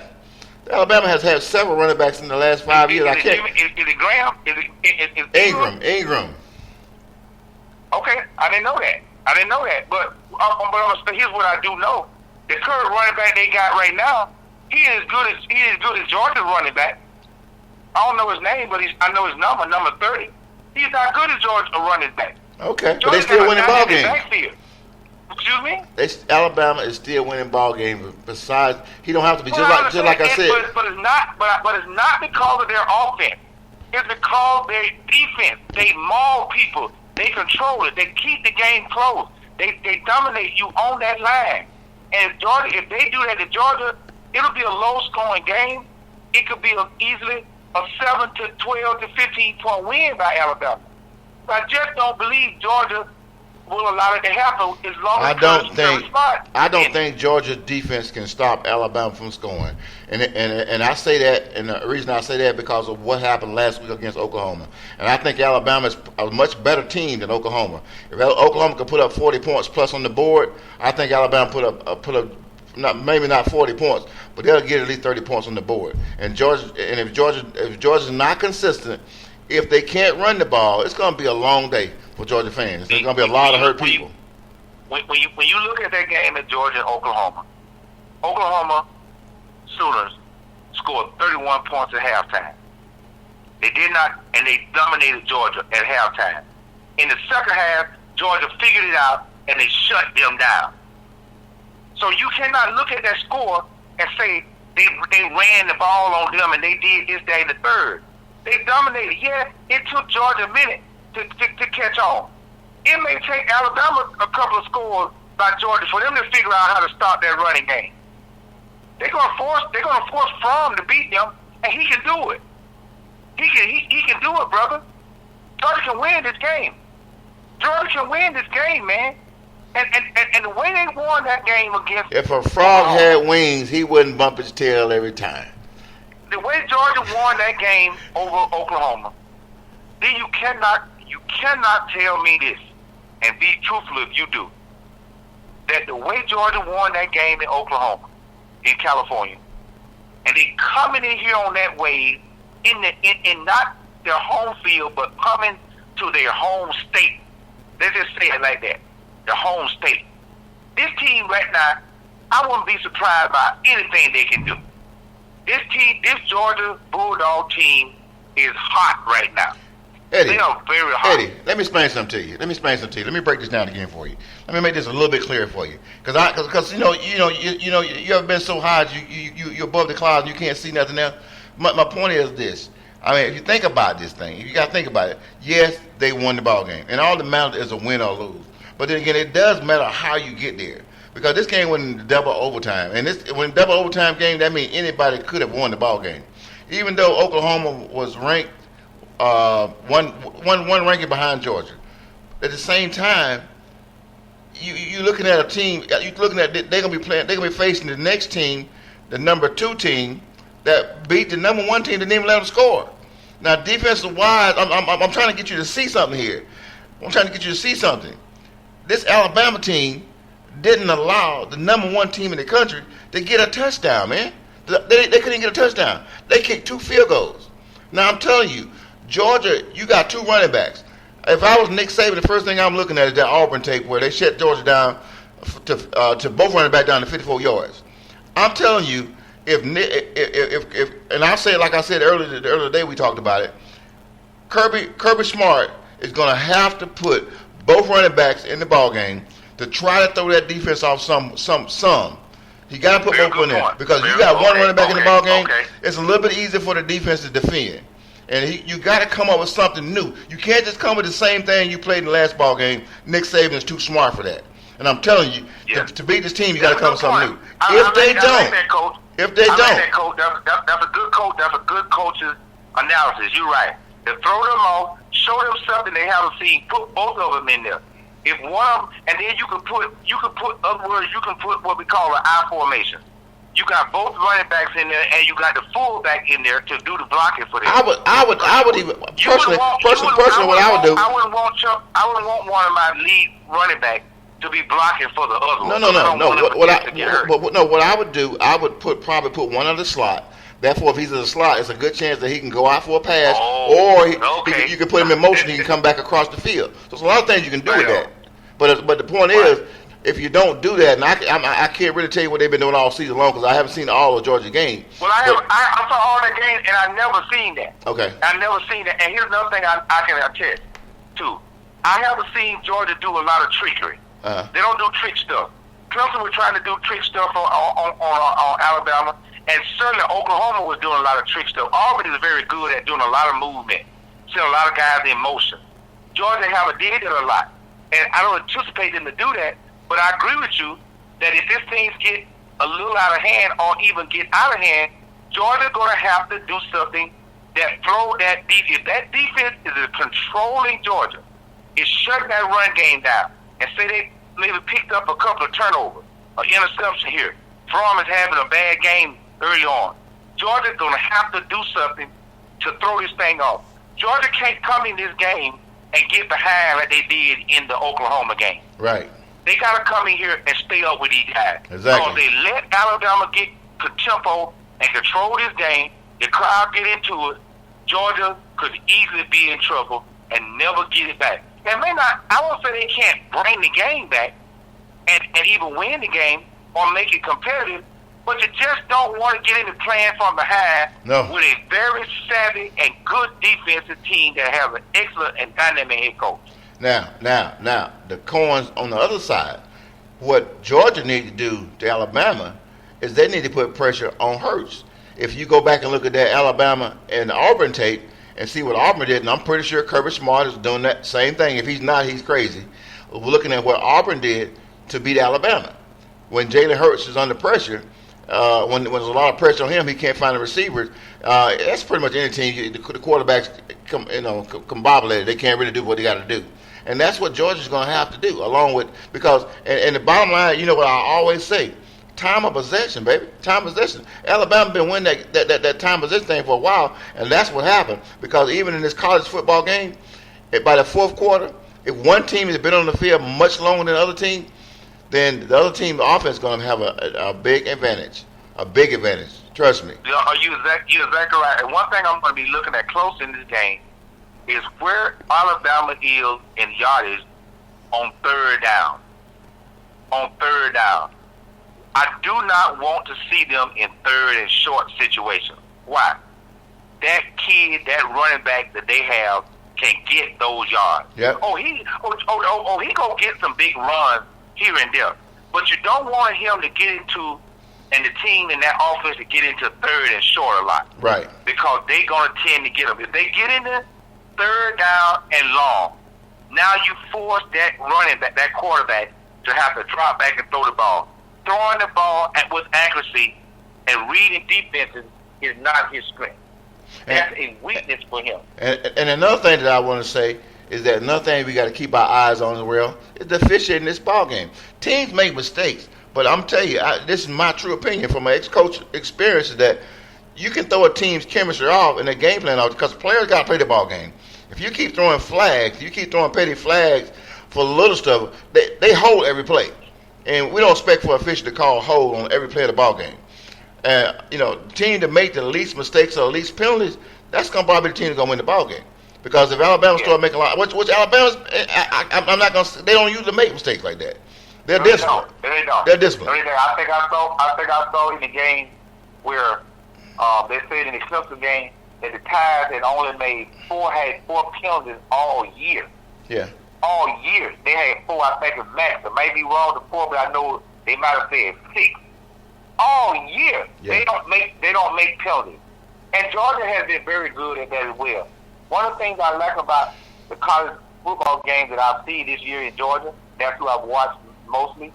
[SPEAKER 1] Alabama has had several running backs in the last 5 years.
[SPEAKER 2] Is it Graham? Is it
[SPEAKER 1] Ingram.
[SPEAKER 2] Okay, I didn't know that. But here's what I do know: the current running back they got right now, he is good as Georgia's running back. I don't know his name, but I know his number 30. He's not good as Georgia's running back.
[SPEAKER 1] Okay, but they still winning ball games.
[SPEAKER 2] Excuse me?
[SPEAKER 1] Alabama is still winning ball games. Besides, he don't have to be just like I said.
[SPEAKER 2] But it's not because of their offense. It's because their defense. They maul people. They control it. They keep the game close. They dominate you on that line. And Georgia, if they do that to Georgia, it'll be a low-scoring game. It could be easily a 7 to 12 to 15-point win by Alabama. But I just don't believe Georgia will allow it to happen as long as
[SPEAKER 1] I don't think Georgia's defense can stop Alabama from scoring, and I say that, and the reason I say that because of what happened last week against Oklahoma, and I think Alabama is a much better team than Oklahoma. If Oklahoma could put up 40 points plus on the board, I think Alabama put up maybe not 40 points, but they'll get at least 30 points on the board. And if Georgia's not consistent, if they can't run the ball, it's going to be a long day for Georgia fans. There's going to be a lot of hurt people.
[SPEAKER 2] When you look at that game in Georgia and Oklahoma Sooners scored 31 points at halftime. They did not, and they dominated Georgia at halftime. In the second half, Georgia figured it out, and they shut them down. So you cannot look at that score and say they ran the ball on them and they did this, that, and the third. They dominated. Yeah, it took Georgia a minute to catch on. It may take Alabama a couple of scores by Georgia for them to figure out how to stop that running game. They're gonna force Fromm to beat them, and he can do it. He can do it, brother. Georgia can win this game. Georgia can win this game, man. And the way they won that game against,
[SPEAKER 1] if a frog had wings, he wouldn't bump his tail every time.
[SPEAKER 2] The way Georgia won that game over Oklahoma, then you cannot tell me this, and be truthful if you do, that the way Georgia won that game in Oklahoma, in California, and they coming in here on that wave in not their home field, but coming to their home state. Let's just say it like that, their home state. This team right now, I wouldn't be surprised by anything they can do. This Georgia Bulldog team is hot right now.
[SPEAKER 1] Eddie,
[SPEAKER 2] they are very hot.
[SPEAKER 1] Eddie, let me explain something to you. Let me break this down again for you. Let me make this a little bit clearer for you. Because you ever been so high you're above the clouds and you can't see nothing else. My point is this. I mean, if you think about this thing, you got to think about it. Yes, they won the ball game, and all that matters is a win or lose. But then again, it does matter how you get there. Because this game went into double overtime. And when double overtime game, that means anybody could have won the ball game. Even though Oklahoma was ranked one ranking behind Georgia. At the same time, you looking at a team, you're looking at they're gonna be facing the next team, the number 2 team, that beat the number 1 team that didn't even let them score. Now defensive wise, I'm trying to get you to see something here. I'm trying to get you to see something. This Alabama team didn't allow the number 1 team in the country to get a touchdown, man. They couldn't get a touchdown. They kicked 2 field goals. Now, I'm telling you, Georgia, you got 2 running backs. If I was Nick Saban, the first thing I'm looking at is that Auburn tape where they shut Georgia down to both running back down to 54 yards. I'm telling you, if and I'll say it like I said earlier the other day we talked about it, Kirby Smart is going to have to put both running backs in the ball game to try to throw that defense off some. He got to put both in there because you got one running back in the ball game. It's a little bit easier for the defense to defend, and you got to come up with something new. You can't just come with the same thing you played in the last ball game. Nick Saban is too smart for that. And I'm telling you,
[SPEAKER 2] Yeah.
[SPEAKER 1] to beat this team, you got to come with something new.
[SPEAKER 2] I
[SPEAKER 1] If they
[SPEAKER 2] like
[SPEAKER 1] don't,
[SPEAKER 2] that, coach.
[SPEAKER 1] if they
[SPEAKER 2] I like
[SPEAKER 1] don't,
[SPEAKER 2] that, coach. That's a good coach. That's a good coach's analysis. You're right. To throw them off, show them something they haven't seen. Put both of them in there. If one of them, and then you can put other words, you can put what we call an I formation. You got both running backs in there, and you got the fullback in there to do the blocking for them.
[SPEAKER 1] I would even personally, what I would do.
[SPEAKER 2] I wouldn't want one of my lead running back to be blocking for the other one.
[SPEAKER 1] No. What I would do, I would probably put one on the slot. Therefore, if he's in the slot, it's a good chance that he can go out for a pass, or you can put him in motion. He can come back across the field. So there's a lot of things you can do with that. But the point is, if you don't do that, and I can't really tell you what they've been doing all season long because I haven't seen all of Georgia games.
[SPEAKER 2] Well, I saw all the games, and I never seen that.
[SPEAKER 1] Okay.
[SPEAKER 2] I never seen that. And here's another thing I can attest to. I haven't seen Georgia do a lot of trickery. They don't do trick stuff. Clemson was trying to do trick stuff on Alabama, and certainly Oklahoma was doing a lot of trick stuff. Auburn is very good at doing a lot of movement, seeing a lot of guys in motion. Georgia did it a lot, and I don't anticipate them to do that. But I agree with you that if this things get a little out of hand or even get out of hand, Georgia's going to have to do something that throw that defense. That defense is controlling Georgia. It's shutting that run game down. And say they maybe picked up a couple of turnovers, an interception here. Fromm is having a bad game early on. Georgia's going to have to do something to throw this thing off. Georgia can't come in this game and get behind like they did in the Oklahoma game.
[SPEAKER 1] Right.
[SPEAKER 2] They got to come in here and stay up with these guys.
[SPEAKER 1] Exactly.
[SPEAKER 2] Because they let Alabama get tempo and control this game. The crowd get into it. Georgia could easily be in trouble and never get it back. They may not. I won't say they can't bring the game back and even win the game or make it competitive, but you just don't want to get into playing from behind with a very savvy and good defensive team that has an excellent and dynamic head coach.
[SPEAKER 1] Now, the coins on the other side, what Georgia needs to do to Alabama is they need to put pressure on Hurts. If you go back and look at that Alabama and Auburn tape and see what Auburn did, and I'm pretty sure Kirby Smart is doing that same thing. If he's not, he's crazy. We're looking at what Auburn did to beat Alabama. When Jalen Hurts is under pressure, when there's a lot of pressure on him, he can't find the receivers. That's pretty much any team. The quarterbacks come bobble at it. They can't really do what they got to do. And that's what Georgia's going to have to do, along with and the bottom line, you know what I always say, time of possession, baby, time of possession. Alabama been winning that time of possession thing for a while, and that's what happened. Because even in this college football game, by the fourth quarter, if one team has been on the field much longer than the other team, then the other team's offense is going to have a big advantage, Trust me.
[SPEAKER 2] You're exactly right. And one thing I'm going to be looking at close in this game is where Alabama is in yardage on third down. I do not want to see them in third and short situations. Why? That kid, that running back that they have, can get those yards.
[SPEAKER 1] Yep.
[SPEAKER 2] He gonna get some big runs here and there. But you don't want him to get into, and the team in that offense to get into third and short a lot.
[SPEAKER 1] Right.
[SPEAKER 2] Because they're gonna tend to get them. If they get in there, third down and long, now you force that running back, that quarterback, to have to drop back and throw the ball. Throwing the ball with accuracy and reading defenses is not his strength. That's a weakness for him.
[SPEAKER 1] And another thing that I want to say is that another thing we got to keep our eyes on as well is the officiating in this ball game. Teams make mistakes, but I'm telling you, this is my true opinion from my ex-coach experience, is that you can throw a team's chemistry off and their game plan off because players got to play the ball game. If you keep throwing flags, you keep throwing petty flags for little stuff, they hold every play. And we don't expect for officials to call hold on every play of the ball game. The team to make the least mistakes or the least penalties, that's going to probably be the team that's going to win the ball game. Because if Alabama start making a lot, which Alabama's, I'm not going to. They don't usually make mistakes like that. They're disciplined.
[SPEAKER 2] They don't.
[SPEAKER 1] They're disciplined.
[SPEAKER 2] I think I saw in the game where they said in the Clemson game that the Tide had only made four penalties all year.
[SPEAKER 1] Yeah.
[SPEAKER 2] All year they had four. I think it's max. It may be wrong to four, but I know they might have said six. All year they don't make penalties, and Georgia has been very good at that as well. One of the things I like about the college football games that I've seen this year in Georgia, that's who I've watched mostly,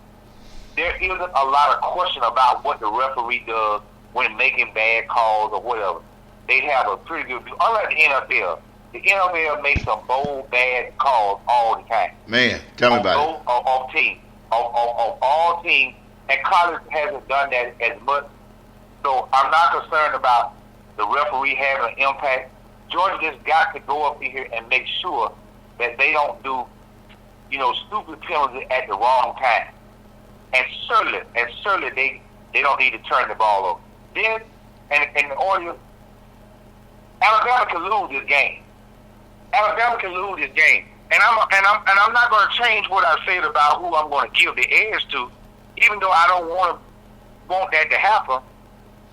[SPEAKER 2] there isn't a lot of question about what the referee does when making bad calls or whatever. They have a pretty good view. Unlike the NFL. The NFL makes some bold, bad calls all the time.
[SPEAKER 1] Man, tell me about it.
[SPEAKER 2] Of teams. Of all teams. And college hasn't done that as much. So I'm not concerned about the referee having an impact. Georgia just got to go up in here and make sure that they don't do, stupid penalties at the wrong time. And certainly they don't need to turn the ball over. Then, and the audience, Alabama can lose this game. Alabama can lose this game. And I'm not going to change what I said about who I'm going to give the edge to, even though I don't want that to happen.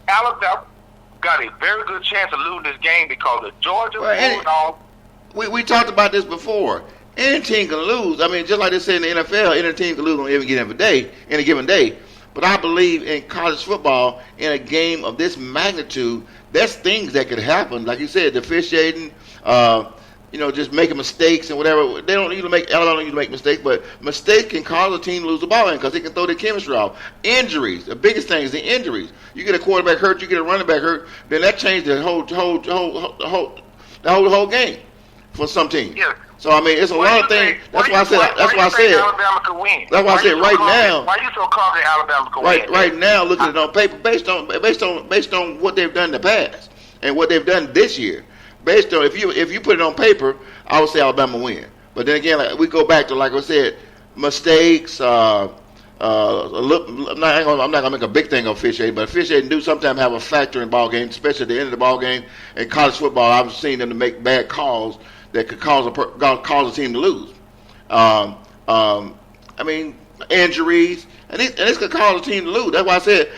[SPEAKER 2] Alabama got a very good chance of losing this game because of Georgia moving on.
[SPEAKER 1] We talked about this before. Any team can lose. I mean, just like they say in the NFL, any team can lose on any given day. But I believe in college football, in a game of this magnitude, there's things that could happen. Like you said, the officiating, just making mistakes and whatever. They don't need to make Alabama don't need to make mistakes, but mistakes can cause a team to lose the ball because they can throw their chemistry off. Injuries, the biggest thing is the injuries. You get a quarterback hurt, you get a running back hurt, then that changes the whole game for some teams.
[SPEAKER 2] Yeah.
[SPEAKER 1] So I mean, it's a lot of things. That's why I said.
[SPEAKER 2] Alabama could win.
[SPEAKER 1] That's why I said right now.
[SPEAKER 2] Why are you so confident Alabama could win?
[SPEAKER 1] Right now, looking at it on paper, based on what they've done in the past and what they've done this year. Based on if you put it on paper, I would say Alabama win. But then again, like, we go back to like I said, mistakes. I'm not gonna make a big thing of officiating, but officiating do sometimes have a factor in ball games, especially at the end of the ball game. In college football, I've seen them to make bad calls that could cause a team to lose. I mean, injuries, and this could cause a team to lose. That's why I said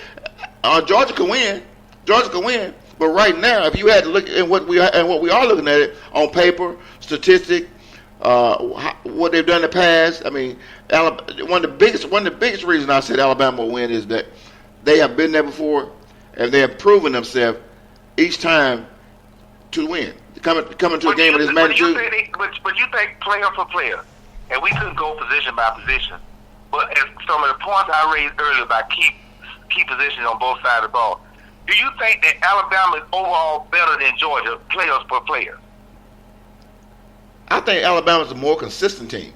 [SPEAKER 1] Georgia can win. Georgia can win. But right now, if you had to look at what we are looking at it on paper, statistic, what they've done in the past. I mean, one of the biggest reasons I said Alabama will win is that they have been there before, and they have proven themselves each time to win. Coming to a game of this magnitude.
[SPEAKER 2] But you think player for player, and we couldn't go position by position. But as some of the points I raised earlier about key positions on both sides of the ball, do you think that Alabama is overall better than Georgia, players per player?
[SPEAKER 1] I think Alabama's a more consistent team.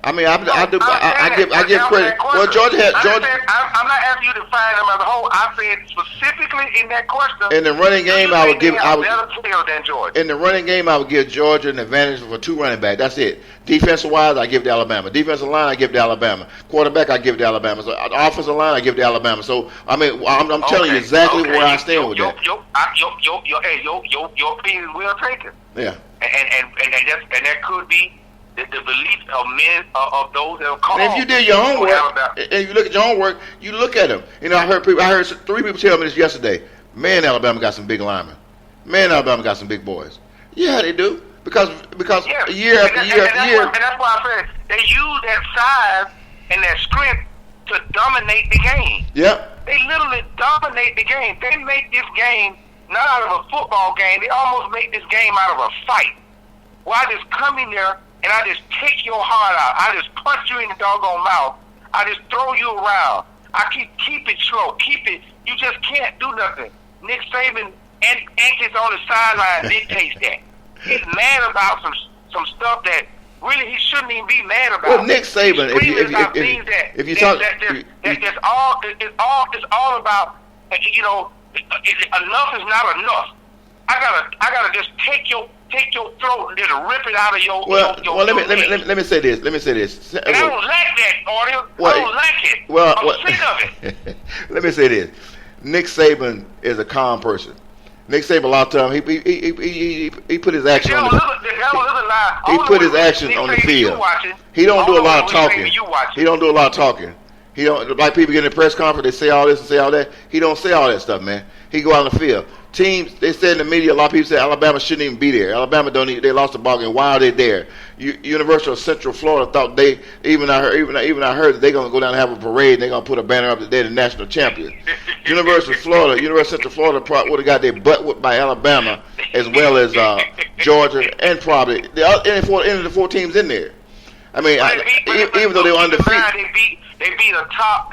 [SPEAKER 1] I mean, I give credit. Well, Georgia had Georgia.
[SPEAKER 2] I'm not asking you to find them as a whole. I said specifically in that question.
[SPEAKER 1] In the running game, I would give.
[SPEAKER 2] Better player than Georgia.
[SPEAKER 1] In the running game, I would give Georgia an advantage for 2 running back. That's it. Defensive wise, I give to Alabama. Defensive line, I give to Alabama. Quarterback, I give to Alabama. So offensive line, I give to Alabama. So I mean, I'm telling you exactly where I stand with that.
[SPEAKER 2] Your opinion is well taken.
[SPEAKER 1] Yeah.
[SPEAKER 2] And that could be the belief of men of those that are called.
[SPEAKER 1] And if you did your homework, and you look at your homework, you look at them. You know, I heard 3 people tell me this yesterday. Man, Alabama got some big linemen. Man, Alabama got some big boys. Yeah, they do. Because year after year after year.
[SPEAKER 2] And that's why I said they use that size and that strength to dominate the game.
[SPEAKER 1] Yep.
[SPEAKER 2] They literally dominate the game. They make this game not out of a football game. They almost make this game out of a fight. Well, I just come in there and I just take your heart out. I just punch you in the doggone mouth. I just throw you around. I keep it slow. Keep it. You just can't do nothing. Nick Saban antics on the sideline dictates that. He's mad about some stuff that really he shouldn't even be mad about.
[SPEAKER 1] Well, Nick Saban, if you talk,
[SPEAKER 2] it's all about, enough is not enough. I gotta just take your throat and just rip it out of your.
[SPEAKER 1] Let me say this.
[SPEAKER 2] And I don't like that, audience. I don't like it. I'm sick of it.
[SPEAKER 1] Let me say this. Nick Saban is a calm person. Nick Saban, a lot of time, he put his action on the he put his action on the field. He don't do a lot of talking. He don't do a lot of talking. He don't, like people get in a press conference, they say all this and say all that. He don't say all that stuff, man. He go out on the field. Teams, they said in the media, a lot of people say Alabama shouldn't even be there. Alabama they lost the ball game. Why are they there? University of Central Florida thought I heard that they're gonna go down and have a parade. And they're gonna put a banner up that they're the national champions. University of Central Florida would have got their butt whipped by Alabama as well as Georgia and probably any of the 4 teams in there. I mean, even though they were undefeated.
[SPEAKER 2] They beat a top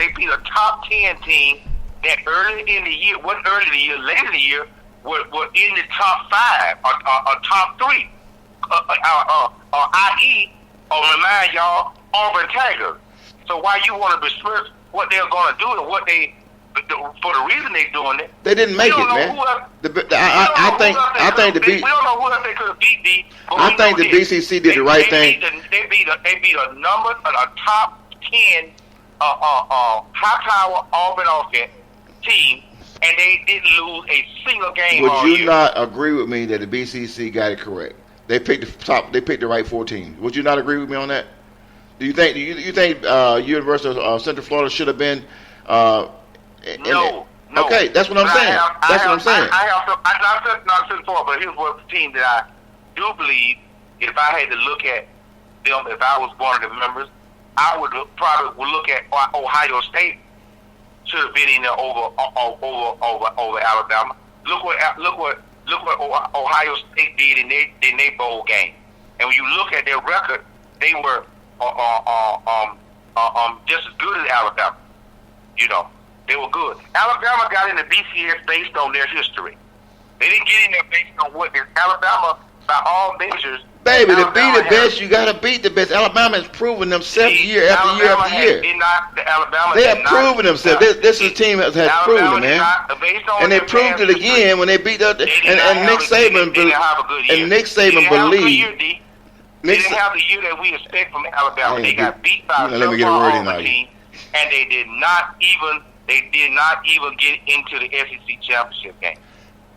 [SPEAKER 2] 10 team that early in the year, wasn't early in the year, late in the year, were in the top 5 or top 3. I.e., I'll remind y'all, Auburn Tigers. So why you want to besmirch what they're going to do and what they, for the reason they're doing it?
[SPEAKER 1] They didn't make it, man. I think the
[SPEAKER 2] we don't know who else they could have beat.
[SPEAKER 1] I think the BCC did the right thing.
[SPEAKER 2] They beat a top 10 high power Auburn offense team, and they didn't lose a single game.
[SPEAKER 1] Would you not agree with me that the BCC got it correct? They picked the right 4 teams. Would you not agree with me on that? Do you think University of Central Florida should have been?
[SPEAKER 2] No.
[SPEAKER 1] Okay, that's what I'm saying.
[SPEAKER 2] I'm not Central Florida, but here's what the team that I do believe. If I had to look at them, if I was one of the members, I would probably look at Ohio State. Should have been in there over Alabama. Look what Ohio State did in their bowl game. And when you look at their record, they were just as good as Alabama. You know, they were good. Alabama got into BCS based on their history. They didn't get in there based on what is Alabama by all measures.
[SPEAKER 1] Baby, to be the best, you got to beat the best. Alabama has proven themselves year after year after year. They have proven themselves. This is a team that has proven it, man. And they proved it again when they beat up. And Nick Saban believed.
[SPEAKER 2] They didn't have the year that we expect from Alabama. They got beat by a Auburn team, and they did not even get into the SEC championship game.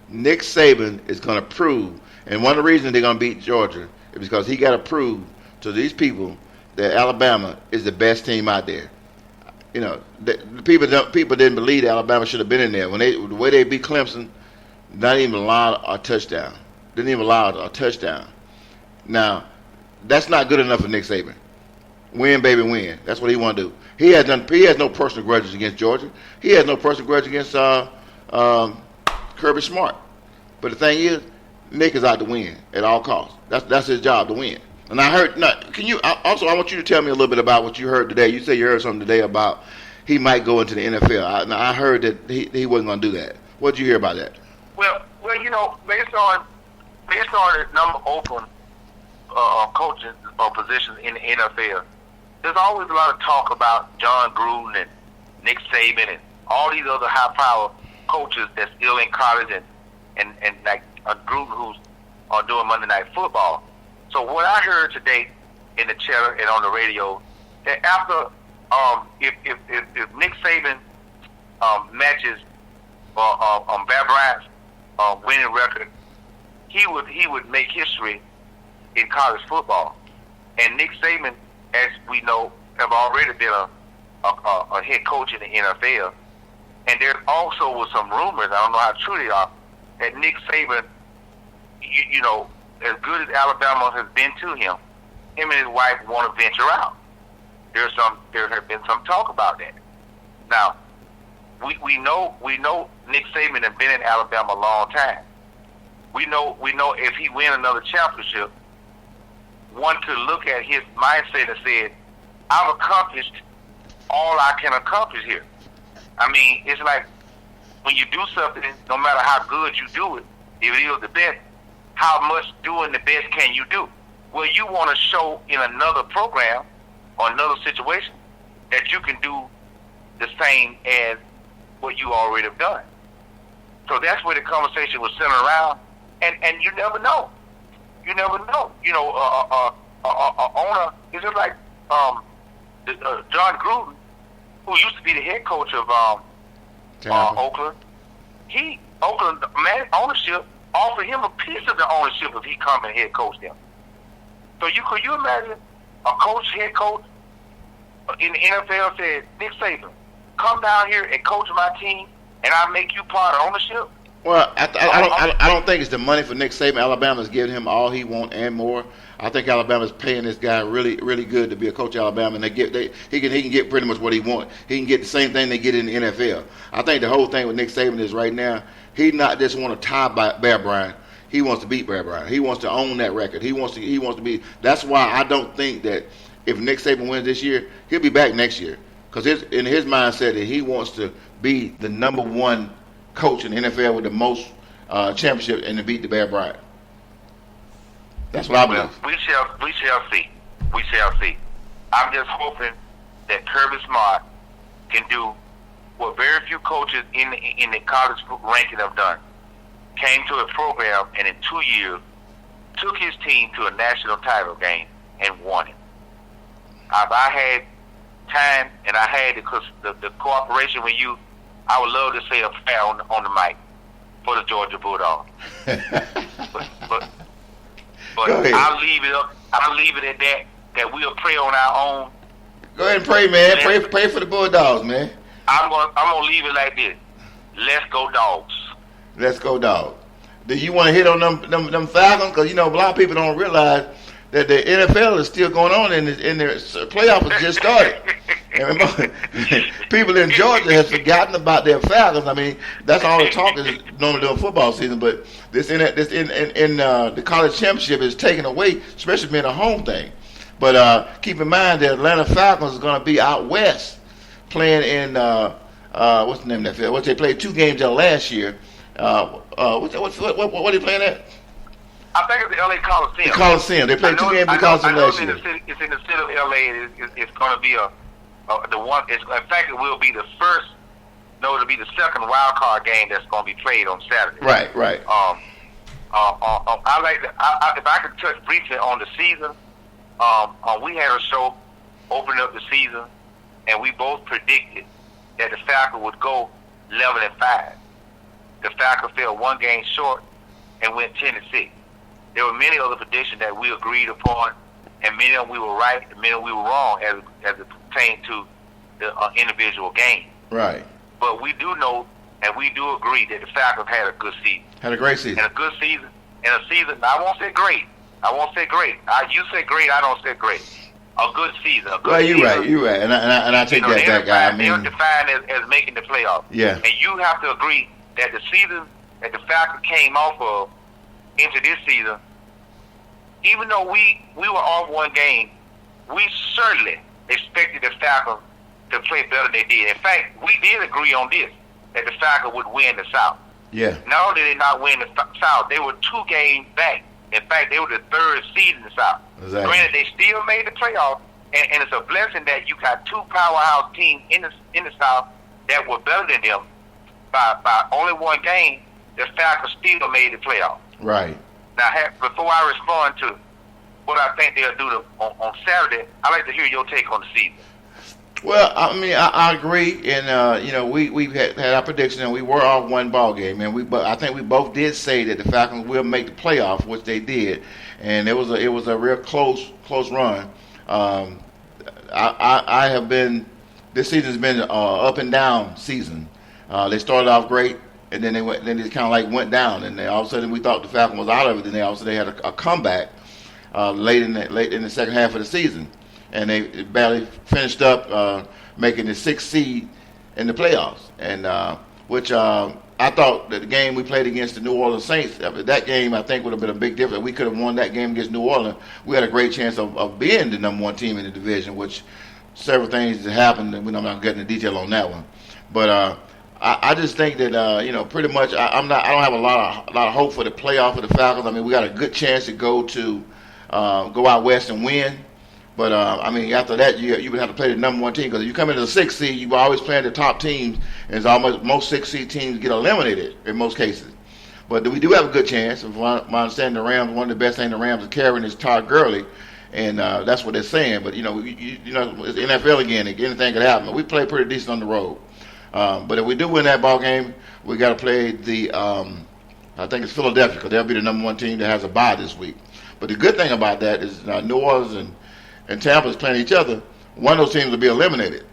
[SPEAKER 1] Nick Saban is going to prove, and one of the reasons they're going to beat Georgia is because he got to prove to these people that Alabama is the best team out there. You know, people didn't believe that Alabama should have been in there. The way they beat Clemson, not even allowed a touchdown. Didn't even allow a touchdown. Now, that's not good enough for Nick Saban. Win, baby, win. That's what he want to do. He has no personal grudges against Georgia. He has no personal grudge against Kirby Smart. But the thing is, Nick is out to win at all costs. That's his job, to win. And I heard. Now, I want you to tell me a little bit about what you heard today. You say you heard something today about he might go into the NFL. I heard that he wasn't going to do that. What did you hear about that?
[SPEAKER 2] Well, you know, based on the number of open coaching positions in the NFL, there's always a lot of talk about John Gruden and Nick Saban and all these other high-power coaches that's still in college and like Gruden who's doing Monday Night Football. So what I heard today in the chatter and on the radio, that after if Nick Saban matches Bear Bryant's winning record, he would make history in college football. And Nick Saban, as we know, have already been a head coach in the NFL. And there also was some rumors, I don't know how true they are, that Nick Saban, you know, as good as Alabama has been to him and his wife want to venture out. There have been some talk about that. Now, we know Nick Saban has been in Alabama a long time. We know if he win another championship, one could look at his mindset and say, I've accomplished all I can accomplish here. I mean, it's like when you do something, no matter how good you do it, if it is the best, how much doing the best can you do? Well, you want to show in another program or another situation that you can do the same as what you already have done. So that's where the conversation was centered around, and you never know. You never know. You know, owner is just like John Gruden, who used to be the head coach of Oakland. Oakland ownership offered him a piece of the ownership if he come and head coach them. So could you imagine a head coach in the NFL said, Nick Saban, come down here and coach my team, and I'll make you part of ownership?
[SPEAKER 1] Well, I don't think it's the money for Nick Saban. Alabama's giving him all he wants and more. I think Alabama's paying this guy really, really good to be a coach of Alabama, and he can get pretty much what he wants. He can get the same thing they get in the NFL. I think the whole thing with Nick Saban is right now, he not just want to tie Bear Bryant. He wants to beat Bear Bryant. He wants to own that record. He wants to be. That's why I don't think that if Nick Saban wins this year, he'll be back next year. because in his mindset that he wants to be the number one coach in the NFL with the most championship and to beat the Bear Bryant. That's what I believe.
[SPEAKER 2] Well, we shall see. We shall see. I'm just hoping that Kirby Smart can do what very few coaches in the college ranking have done. Came to a program and in 2 years took his team to a national title game and won it. If I had time and I had the cooperation with you, I would love to say a prayer on the mic for the Georgia Bulldogs. but I'll leave it up. I'll leave it at that we'll pray on our own.
[SPEAKER 1] Go ahead and pray, man. Pray for the Bulldogs, man.
[SPEAKER 2] I'm gonna leave it like this. Let's go Dogs.
[SPEAKER 1] Let's go Dogs. Do you want to hit on them Falcons? Because a lot of people don't realize that the NFL is still going on and their playoff has just started. And people in Georgia have forgotten about their Falcons. I mean, that's all the talk is normally during football season. But this in the college championship is taken away, especially being a home thing. But keep in mind the Atlanta Falcons is going to be out west playing in what's the name of that field? They played 2 games there last year. What are they playing at?
[SPEAKER 2] I think it's the LA Coliseum.
[SPEAKER 1] The Coliseum. They played 2 games in the Coliseum last year.
[SPEAKER 2] It's in the city of LA. It's going to be the one. In fact, it will be the first. No, it'll be the second wild card game that's going to be played on Saturday.
[SPEAKER 1] Right.
[SPEAKER 2] I like if I could touch briefly on the season. We had a show opening up the season, and we both predicted that the Falcons would go 11-5. The Falcons fell 1 game short and went 10-6. There were many other predictions that we agreed upon, and many of them we were right, and many of them we were wrong as it pertained to the individual game.
[SPEAKER 1] Right.
[SPEAKER 2] But we do know and we do agree that the Falcons had a good season.
[SPEAKER 1] Had a great season.
[SPEAKER 2] And a good season. And a season, I won't say great. You say great, I don't say great. A good season.
[SPEAKER 1] You're right. And I take that guy.
[SPEAKER 2] They're defined as making the playoffs.
[SPEAKER 1] Yeah.
[SPEAKER 2] And you have to agree that the season that the Falcons came off of into this season, even though we were off 1 game, we certainly expected the Falcons to play better than they did. In fact, we did agree on this, that the Falcons would win the South.
[SPEAKER 1] Yeah.
[SPEAKER 2] Not only did they not win the South, they were 2 games back. In fact, they were the 3rd seed in the South.
[SPEAKER 1] Exactly.
[SPEAKER 2] Granted, they still made the playoffs, and it's a blessing that you got 2 powerhouse teams in the South that were better than them by only 1 game. The Falcons still made the playoffs.
[SPEAKER 1] Right.
[SPEAKER 2] Now, before I respond to what I think they'll do on Saturday, I'd like to hear your take on the season.
[SPEAKER 1] Well, I mean, I agree, and we had our prediction, and we were off 1 ball game, and I think we both did say that the Falcons will make the playoff, which they did, and it was a real close run. I have been this season's been an up and down season. They started off great, and then they kind of like went down, and then all of a sudden we thought the Falcons was out of it. Then all of a sudden they had a comeback late in the second half of the season. And they barely finished up making the 6th seed in the playoffs, and which I thought that the game we played against the New Orleans Saints, that game I think would have been a big difference. We could have won that game against New Orleans. We had a great chance of being the number 1 team in the division, which several things that happened, and I'm not getting into detail on that one. But I just think that pretty much I don't have a lot of hope for the playoff for the Falcons. I mean, we got a good chance to go out west and win. But, after that, you would have to play the number 1 team. Because if you come into the 6th seed, you always play the top teams. And it's almost most 6th seed teams get eliminated in most cases. But we do have a good chance. From my understanding, the Rams, one of the best things the Rams are carrying is Todd Gurley. And that's what they're saying. But, it's NFL again. Anything could happen. We play pretty decent on the road. But if we do win that ball game, we got to play I think it's Philadelphia, because they'll be the number 1 team that has a bye this week. But the good thing about that is New Orleans and Tampa is playing each other. One of those teams will be eliminated.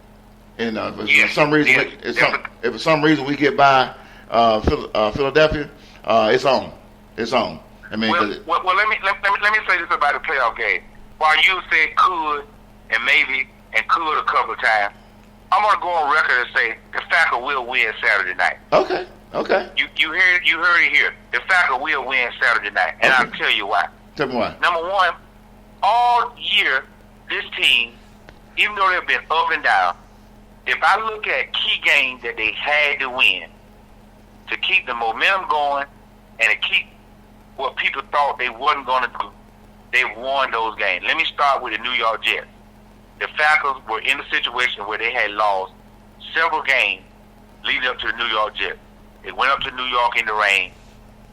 [SPEAKER 1] And if for some reason we get by Philadelphia, it's on. I mean,
[SPEAKER 2] let me say this about the playoff game. While you said could and maybe and could a couple of times, I'm gonna go on record and say the Falcons will win Saturday night.
[SPEAKER 1] Okay.
[SPEAKER 2] You heard it here. The Falcons will win Saturday night, and I'll tell you why.
[SPEAKER 1] Tell me why.
[SPEAKER 2] Number 1, all year this team, even though they've been up and down, if I look at key games that they had to win to keep the momentum going and to keep what people thought they wasn't going to do, they won those games. Let me start with the New York Jets. The Falcons were in a situation where they had lost several games leading up to the New York Jets. They went up to New York in the rain,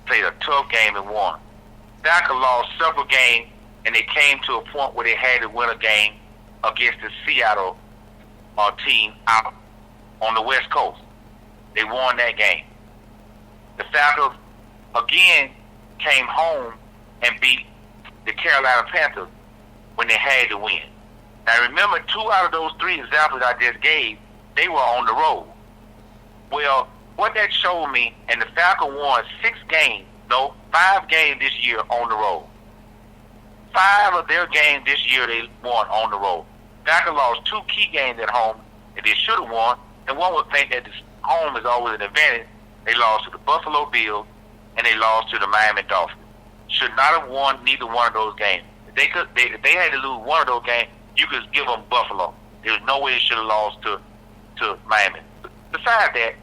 [SPEAKER 2] played a tough game and won. Falcons lost several games, and they came to a point where they had to win a game against the Seattle team out on the West Coast. They won that game. The Falcons, again, came home and beat the Carolina Panthers when they had to win. Now remember, 2 out of those 3 examples I just gave, they were on the road. Well, what that showed me, and the Falcons won 5 games this year on the road. 5 of their games this year they won on the road. Falcons lost 2 key games at home that they should have won, and one would think that home is always an advantage. They lost to the Buffalo Bills, and they lost to the Miami Dolphins. Should not have won neither one of those games. If they had to lose one of those games, you could give them Buffalo. There was no way they should have lost to Miami. Besides that,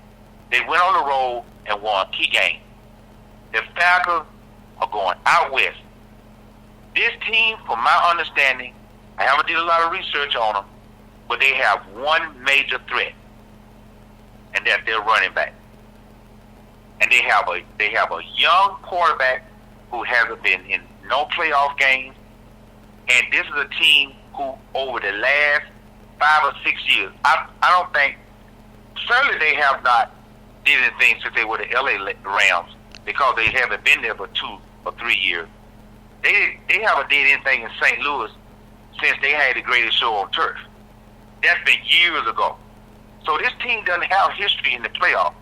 [SPEAKER 2] they went on the road and won key games. The Falcons are going out west. This team, from my understanding, I haven't did a lot of research on them, but they have one major threat, and that's their running back. And they have a young quarterback who hasn't been in no playoff games, and this is a team who, over the last 5 or 6 years, I don't think, certainly they have not did anything since they were the LA Rams, because they haven't been there for 2 or 3 years. They haven't did anything in St. Louis since they had the greatest show on turf. That's been years ago. So this team doesn't have history in the playoffs.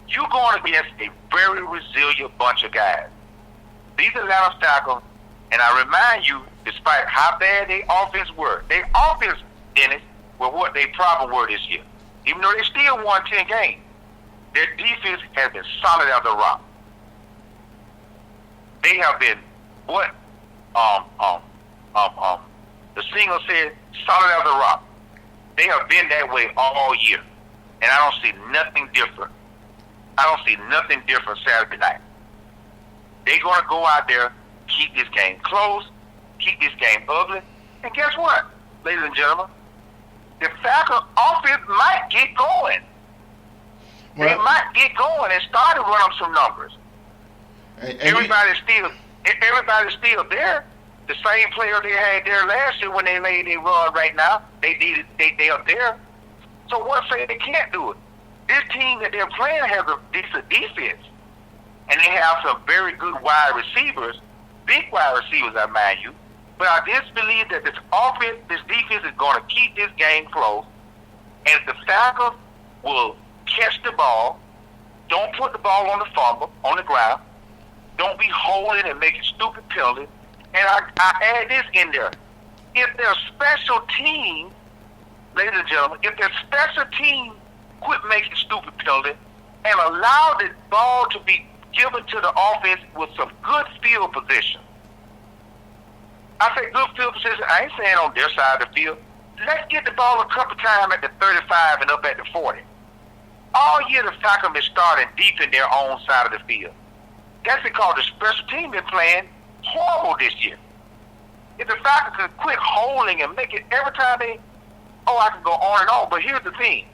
[SPEAKER 2] You're going against a very resilient bunch of guys. These Atlanta Falcons, and I remind you, despite how bad their offense were, their offense, Dennis, were what their problem were this year. Even though they still won 10 games, their defense has been solid as a rock. They have been what the single said, solid as a rock. They have been that way all year, and I don't see nothing different. I don't see nothing different Saturday night. They're going to go out there, keep this game close, keep this game ugly, and guess what, ladies and gentlemen? The Falcons offense might get going. Well, they might get going and start to run up some numbers. Everybody's still there. The same player they had there last year when they made their run right now, they are there. So what say they can't do it? This team that they're playing has a decent defense. And they have some very good wide receivers, big wide receivers, I mind you. But I just believe that this offense, this defense is going to keep this game close. And if the Falcons will catch the ball, don't put the ball on the fumble, on the ground, don't be holding and making stupid penalties. And I add this in there. If their special team, ladies and gentlemen, if their special team quit making stupid penalties and allow the ball to be given to the offense with some good field position. I say good field position, I ain't saying on their side of the field. Let's get the ball a couple times at the 35 and up at the 40. All year the Falcons been starting deep in their own side of the field. That's because the special team been playing horrible this year. If the Falcons could quit holding and make it every time I can go on and on. But here's the thing.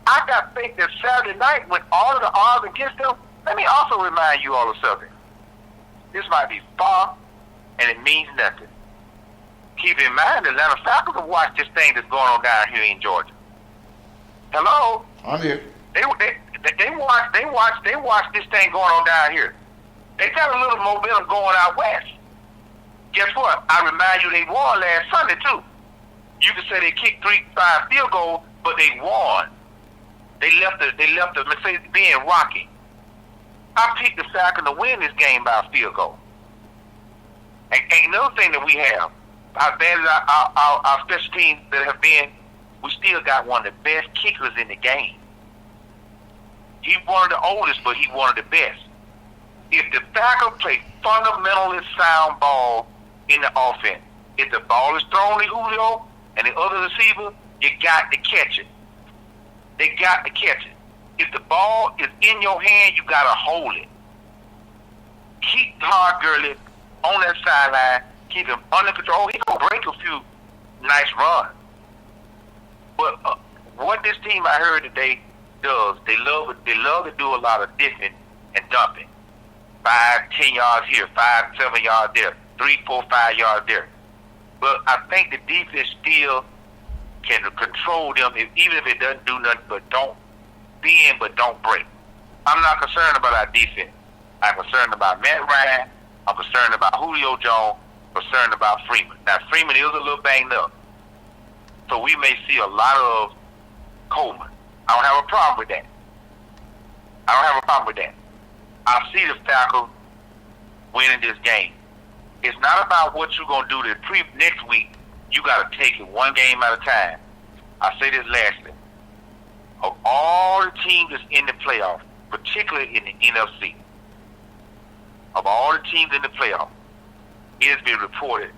[SPEAKER 2] I got to think that Saturday night, when all of the odds against them, let me also remind you all of something. This might be far, and it means nothing. Keep in mind, the Atlanta Falcons have watched this thing that's going on down here in Georgia. Hello?
[SPEAKER 1] I'm here.
[SPEAKER 2] They watch this thing going on down here. They got a little momentum going out west. Guess what? I remind you, they won last Sunday too. You can say they kicked 3-5 field goals, but they won. They left the Mercedes-Benz rocky. I picked the Falcons to win this game by a field goal. And another thing that we have, as bad as our special teams that have been, we still got one of the best kickers in the game. He's one of the oldest, but he's one of the best. If the Falcons play fundamentally sound ball in the offense, if the ball is thrown to Julio and the other receiver, you got to catch it. They got to catch it. If the ball is in your hand, you got to hold it. Keep Todd Gurley on that sideline. Keep him under control. He gonna break a few nice runs. But what this team I heard today does, they love to do a lot of dipping and dumping. 5, 10 yards here, 5, 7 yards there, 3, 4, 5 yards there. But I think the defense still can control them, even if it doesn't do nothing but don't bend but don't break. I'm not concerned about our defense. I'm concerned about Matt Ryan. I'm concerned about Julio Jones. Concerned about Freeman. Now, Freeman is a little banged up, so we may see a lot of Coleman. I don't have a problem with that. I see the Falcons winning this game. It's not about what you're going to do next week. You got to take it one game at a time. I say this lastly. Of all the teams that's in the playoff, particularly in the NFC, of all the teams in the playoff, it has been reported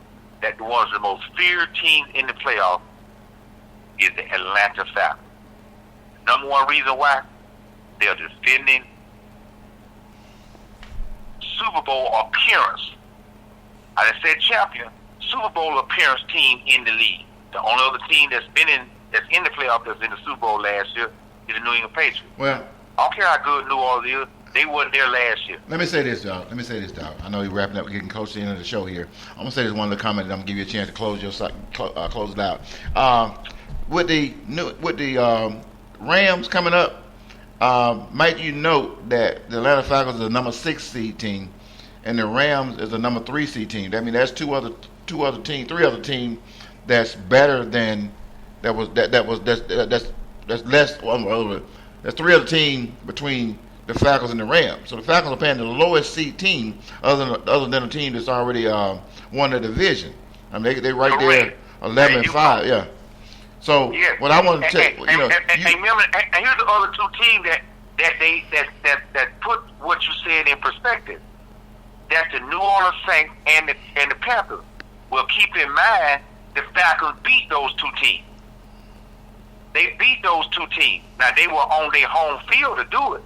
[SPEAKER 2] that one of the most feared teams in the playoff is the Atlanta Falcons. Number one reason why? They're defending Super Bowl appearance. I done said champion, Super Bowl appearance team in the league. The only other team that's in the playoff that's in the Super Bowl last year is the New England Patriots.
[SPEAKER 1] Well,
[SPEAKER 2] I don't care how good New Orleans is. They wasn't there last year.
[SPEAKER 1] Let me say this, dog. I know you're wrapping up, getting close to the end of the show here. I'm gonna say this one little comment, and I'm gonna give you a chance to close it out. With the Rams coming up, might you note that the Atlanta Falcons is the number 6 seed team, and the Rams is the number 3 seed team. I mean, that's three other teams that's better than that's less. There's 3 other teams between the Falcons and the Rams. So the Falcons are playing the lowest seed team, other than a team that's already won the division. I mean, they right there, 11-5. Yeah. So what I want to tell you,
[SPEAKER 2] remember, and here's the other 2 teams that put what you said in perspective. That's the New Orleans Saints and the Panthers. Well, keep in mind the Falcons beat those 2 teams. They beat those 2 teams. Now they were on their home field to do it.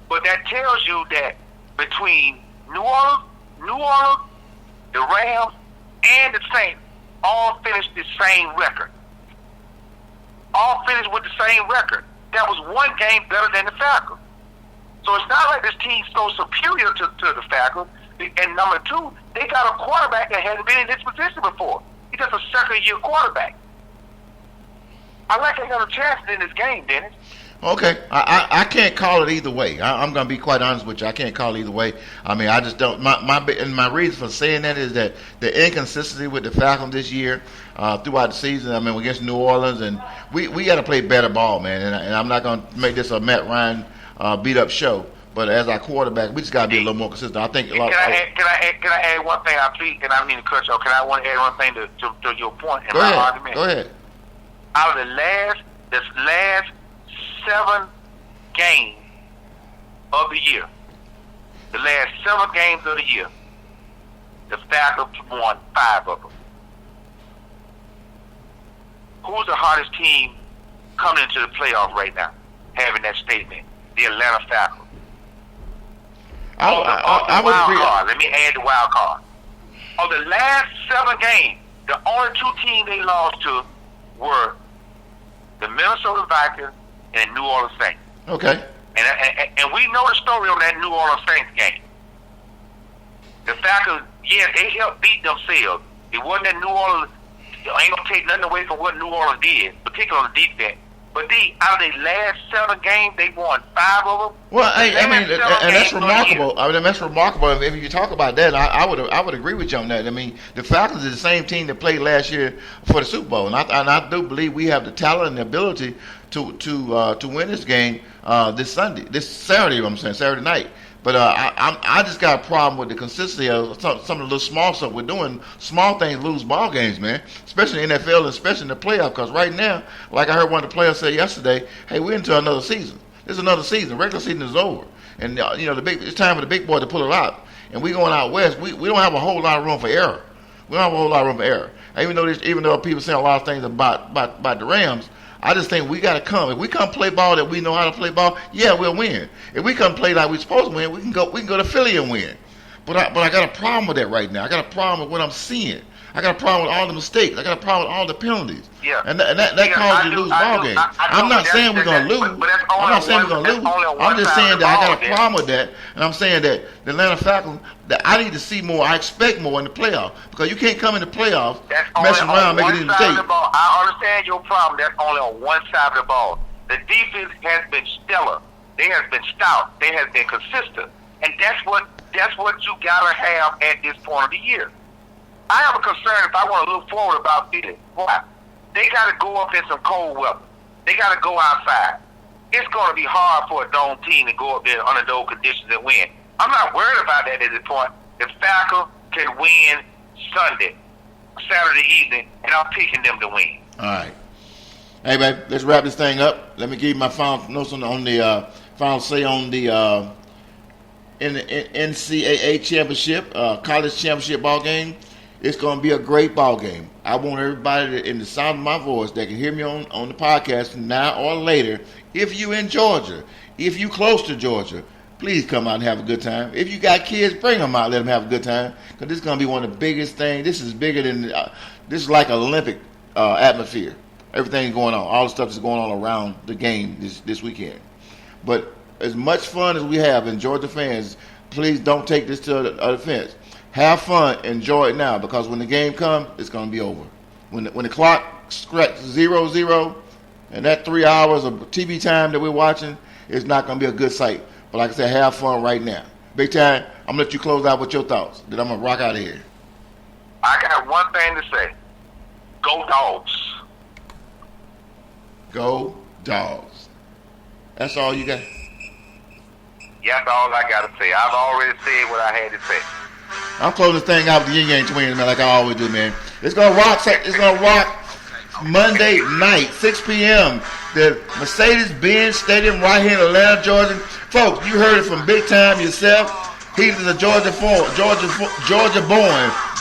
[SPEAKER 2] But that tells you that between New Orleans, the Rams, and the Saints all finished the same record. All finished with the same record. That was one game better than the Falcons. So it's not like this team's so superior to the Falcons. And number 2, they got a quarterback that hasn't been in this position before. He's just a second-year quarterback. I like they got a chance in this game, Dennis.
[SPEAKER 1] Okay, I can't call it either way. I'm going to be quite honest with you. I can't call it either way. I mean, I just don't. My reason for saying that is that the inconsistency with the Falcons this year throughout the season. I mean, against New Orleans, and we got to play better ball, man. And I'm not going to make this a Matt Ryan beat up show. But as our quarterback, we just got to be a little more consistent. I think. Can
[SPEAKER 2] I add one thing? And I mean to cut you off. Can I want to add one thing to your point and my argument?
[SPEAKER 1] Go ahead.
[SPEAKER 2] Out of the last 7 games of the year, the Falcons won 5 of them. Who's the hardest team coming into the playoff right now, having that statement? The Atlanta Falcons.
[SPEAKER 1] I would agree.
[SPEAKER 2] Let me add the wild card. Of the last 7 games, the only 2 teams they lost to were the Minnesota Vikings and New Orleans Saints.
[SPEAKER 1] Okay.
[SPEAKER 2] And we know the story on that New Orleans Saints game. The Falcons, they helped beat themselves. It wasn't that New Orleans, I ain't going to take nothing away from what New Orleans did, particularly on the defense. But out of the last 7 games, they won 5 of them.
[SPEAKER 1] Well, I mean, and that's remarkable. I mean, that's remarkable. If you talk about that, I would agree with you on that. I mean, the Falcons is the same team that played last year for the Super Bowl, and I do believe we have the talent and the ability to win this game this Saturday night. But I just got a problem with the consistency of some of the little small stuff we're doing. Small things lose ball games, man. Especially in the NFL and especially in the playoff. Because right now, like I heard one of the players say yesterday, hey, we're into another season. This is another season. Regular season is over. And, it's time for the big boy to pull it out. And we going out west. We don't have a whole lot of room for error. We don't have a whole lot of room for error. Even though people saying a lot of things about the Rams, I just think we got to come. If we come play ball that we know how to play ball, yeah, we'll win. If we come play like we're supposed to win, we can go to Philly and win. But I got a problem with that right now. I got a problem with what I'm seeing. I got a problem with all the mistakes. I got a problem with all the penalties.
[SPEAKER 2] Yeah.
[SPEAKER 1] And that causes you to lose ball games. I'm not saying we're going to lose. I'm not saying we're going to lose. I'm just saying that I got a problem with that. And I'm saying that the Atlanta Falcons, that I need to see more. I expect more in the playoffs. Because you can't come in the playoffs messing around making these mistakes.
[SPEAKER 2] I understand your problem. That's only on one side of the ball. The defense has been stellar. They have been stout. They have been consistent. And that's what you got to have at this point of the year. I have a concern if I want to look forward about Philly. Why? They got to go up in some cold weather. They got to go outside. It's going to be hard for a dome team to go up there under those conditions and win. I'm not worried about that at this point. The Falcons can win Saturday evening, and I'm picking them to win.
[SPEAKER 1] All right. Hey, babe, let's wrap this thing up. Let me give you my final notes on the final say on the in the NCAA Championship, college championship ball game. It's going to be a great ball game. I want everybody in the sound of my voice that can hear me on the podcast now or later, if you in Georgia, if you close to Georgia, please come out and have a good time. If you got kids, bring them out, let them have a good time, because this is going to be one of the biggest things. This is bigger than, this is like an Olympic atmosphere. Everything's going on. All the stuff is going on around the game this weekend. But as much fun as we have, and Georgia fans, please don't take this to the offense. Have fun, enjoy it now, because when the game comes, it's going to be over. When the clock strikes 0-0, and that 3 hours of TV time that we're watching, it's not going to be a good sight. But like I said, have fun right now. Big Time, I'm going to let you close out with your thoughts. Then I'm going to rock out of here.
[SPEAKER 2] I got one thing to say. Go Dogs.
[SPEAKER 1] Go Dogs. That's all you got?
[SPEAKER 2] Yeah, that's all I got to say. I've already said what I had to say.
[SPEAKER 1] I'm closing this thing out with the Yin Yang Twins, man, like I always do, man. It's gonna rock. It's gonna rock Monday night, 6 p.m. The Mercedes-Benz Stadium right here in Atlanta, Georgia. Folks, you heard it from Big Time yourself. He's a Georgia born,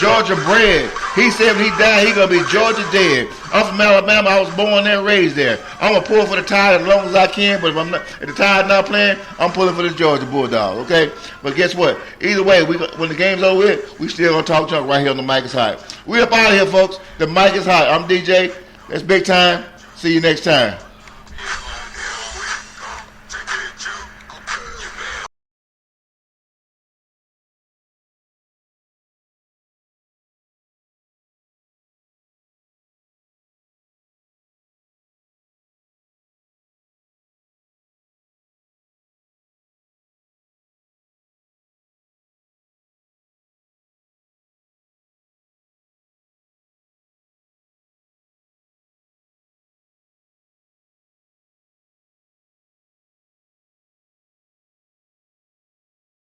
[SPEAKER 1] Georgia bred. He said when he died, he gonna be Georgia dead. I'm from Alabama. I was born there, raised there. I'm gonna pull for the Tide as long as I can. But if the Tide not playing, I'm pulling for the Georgia Bulldogs. Okay. But guess what? Either way, when the game's over with, we still gonna talk junk right here on the Mic is Hot. We up out of here, folks. The Mic is Hot. I'm DJ. That's Big Time. See you next time.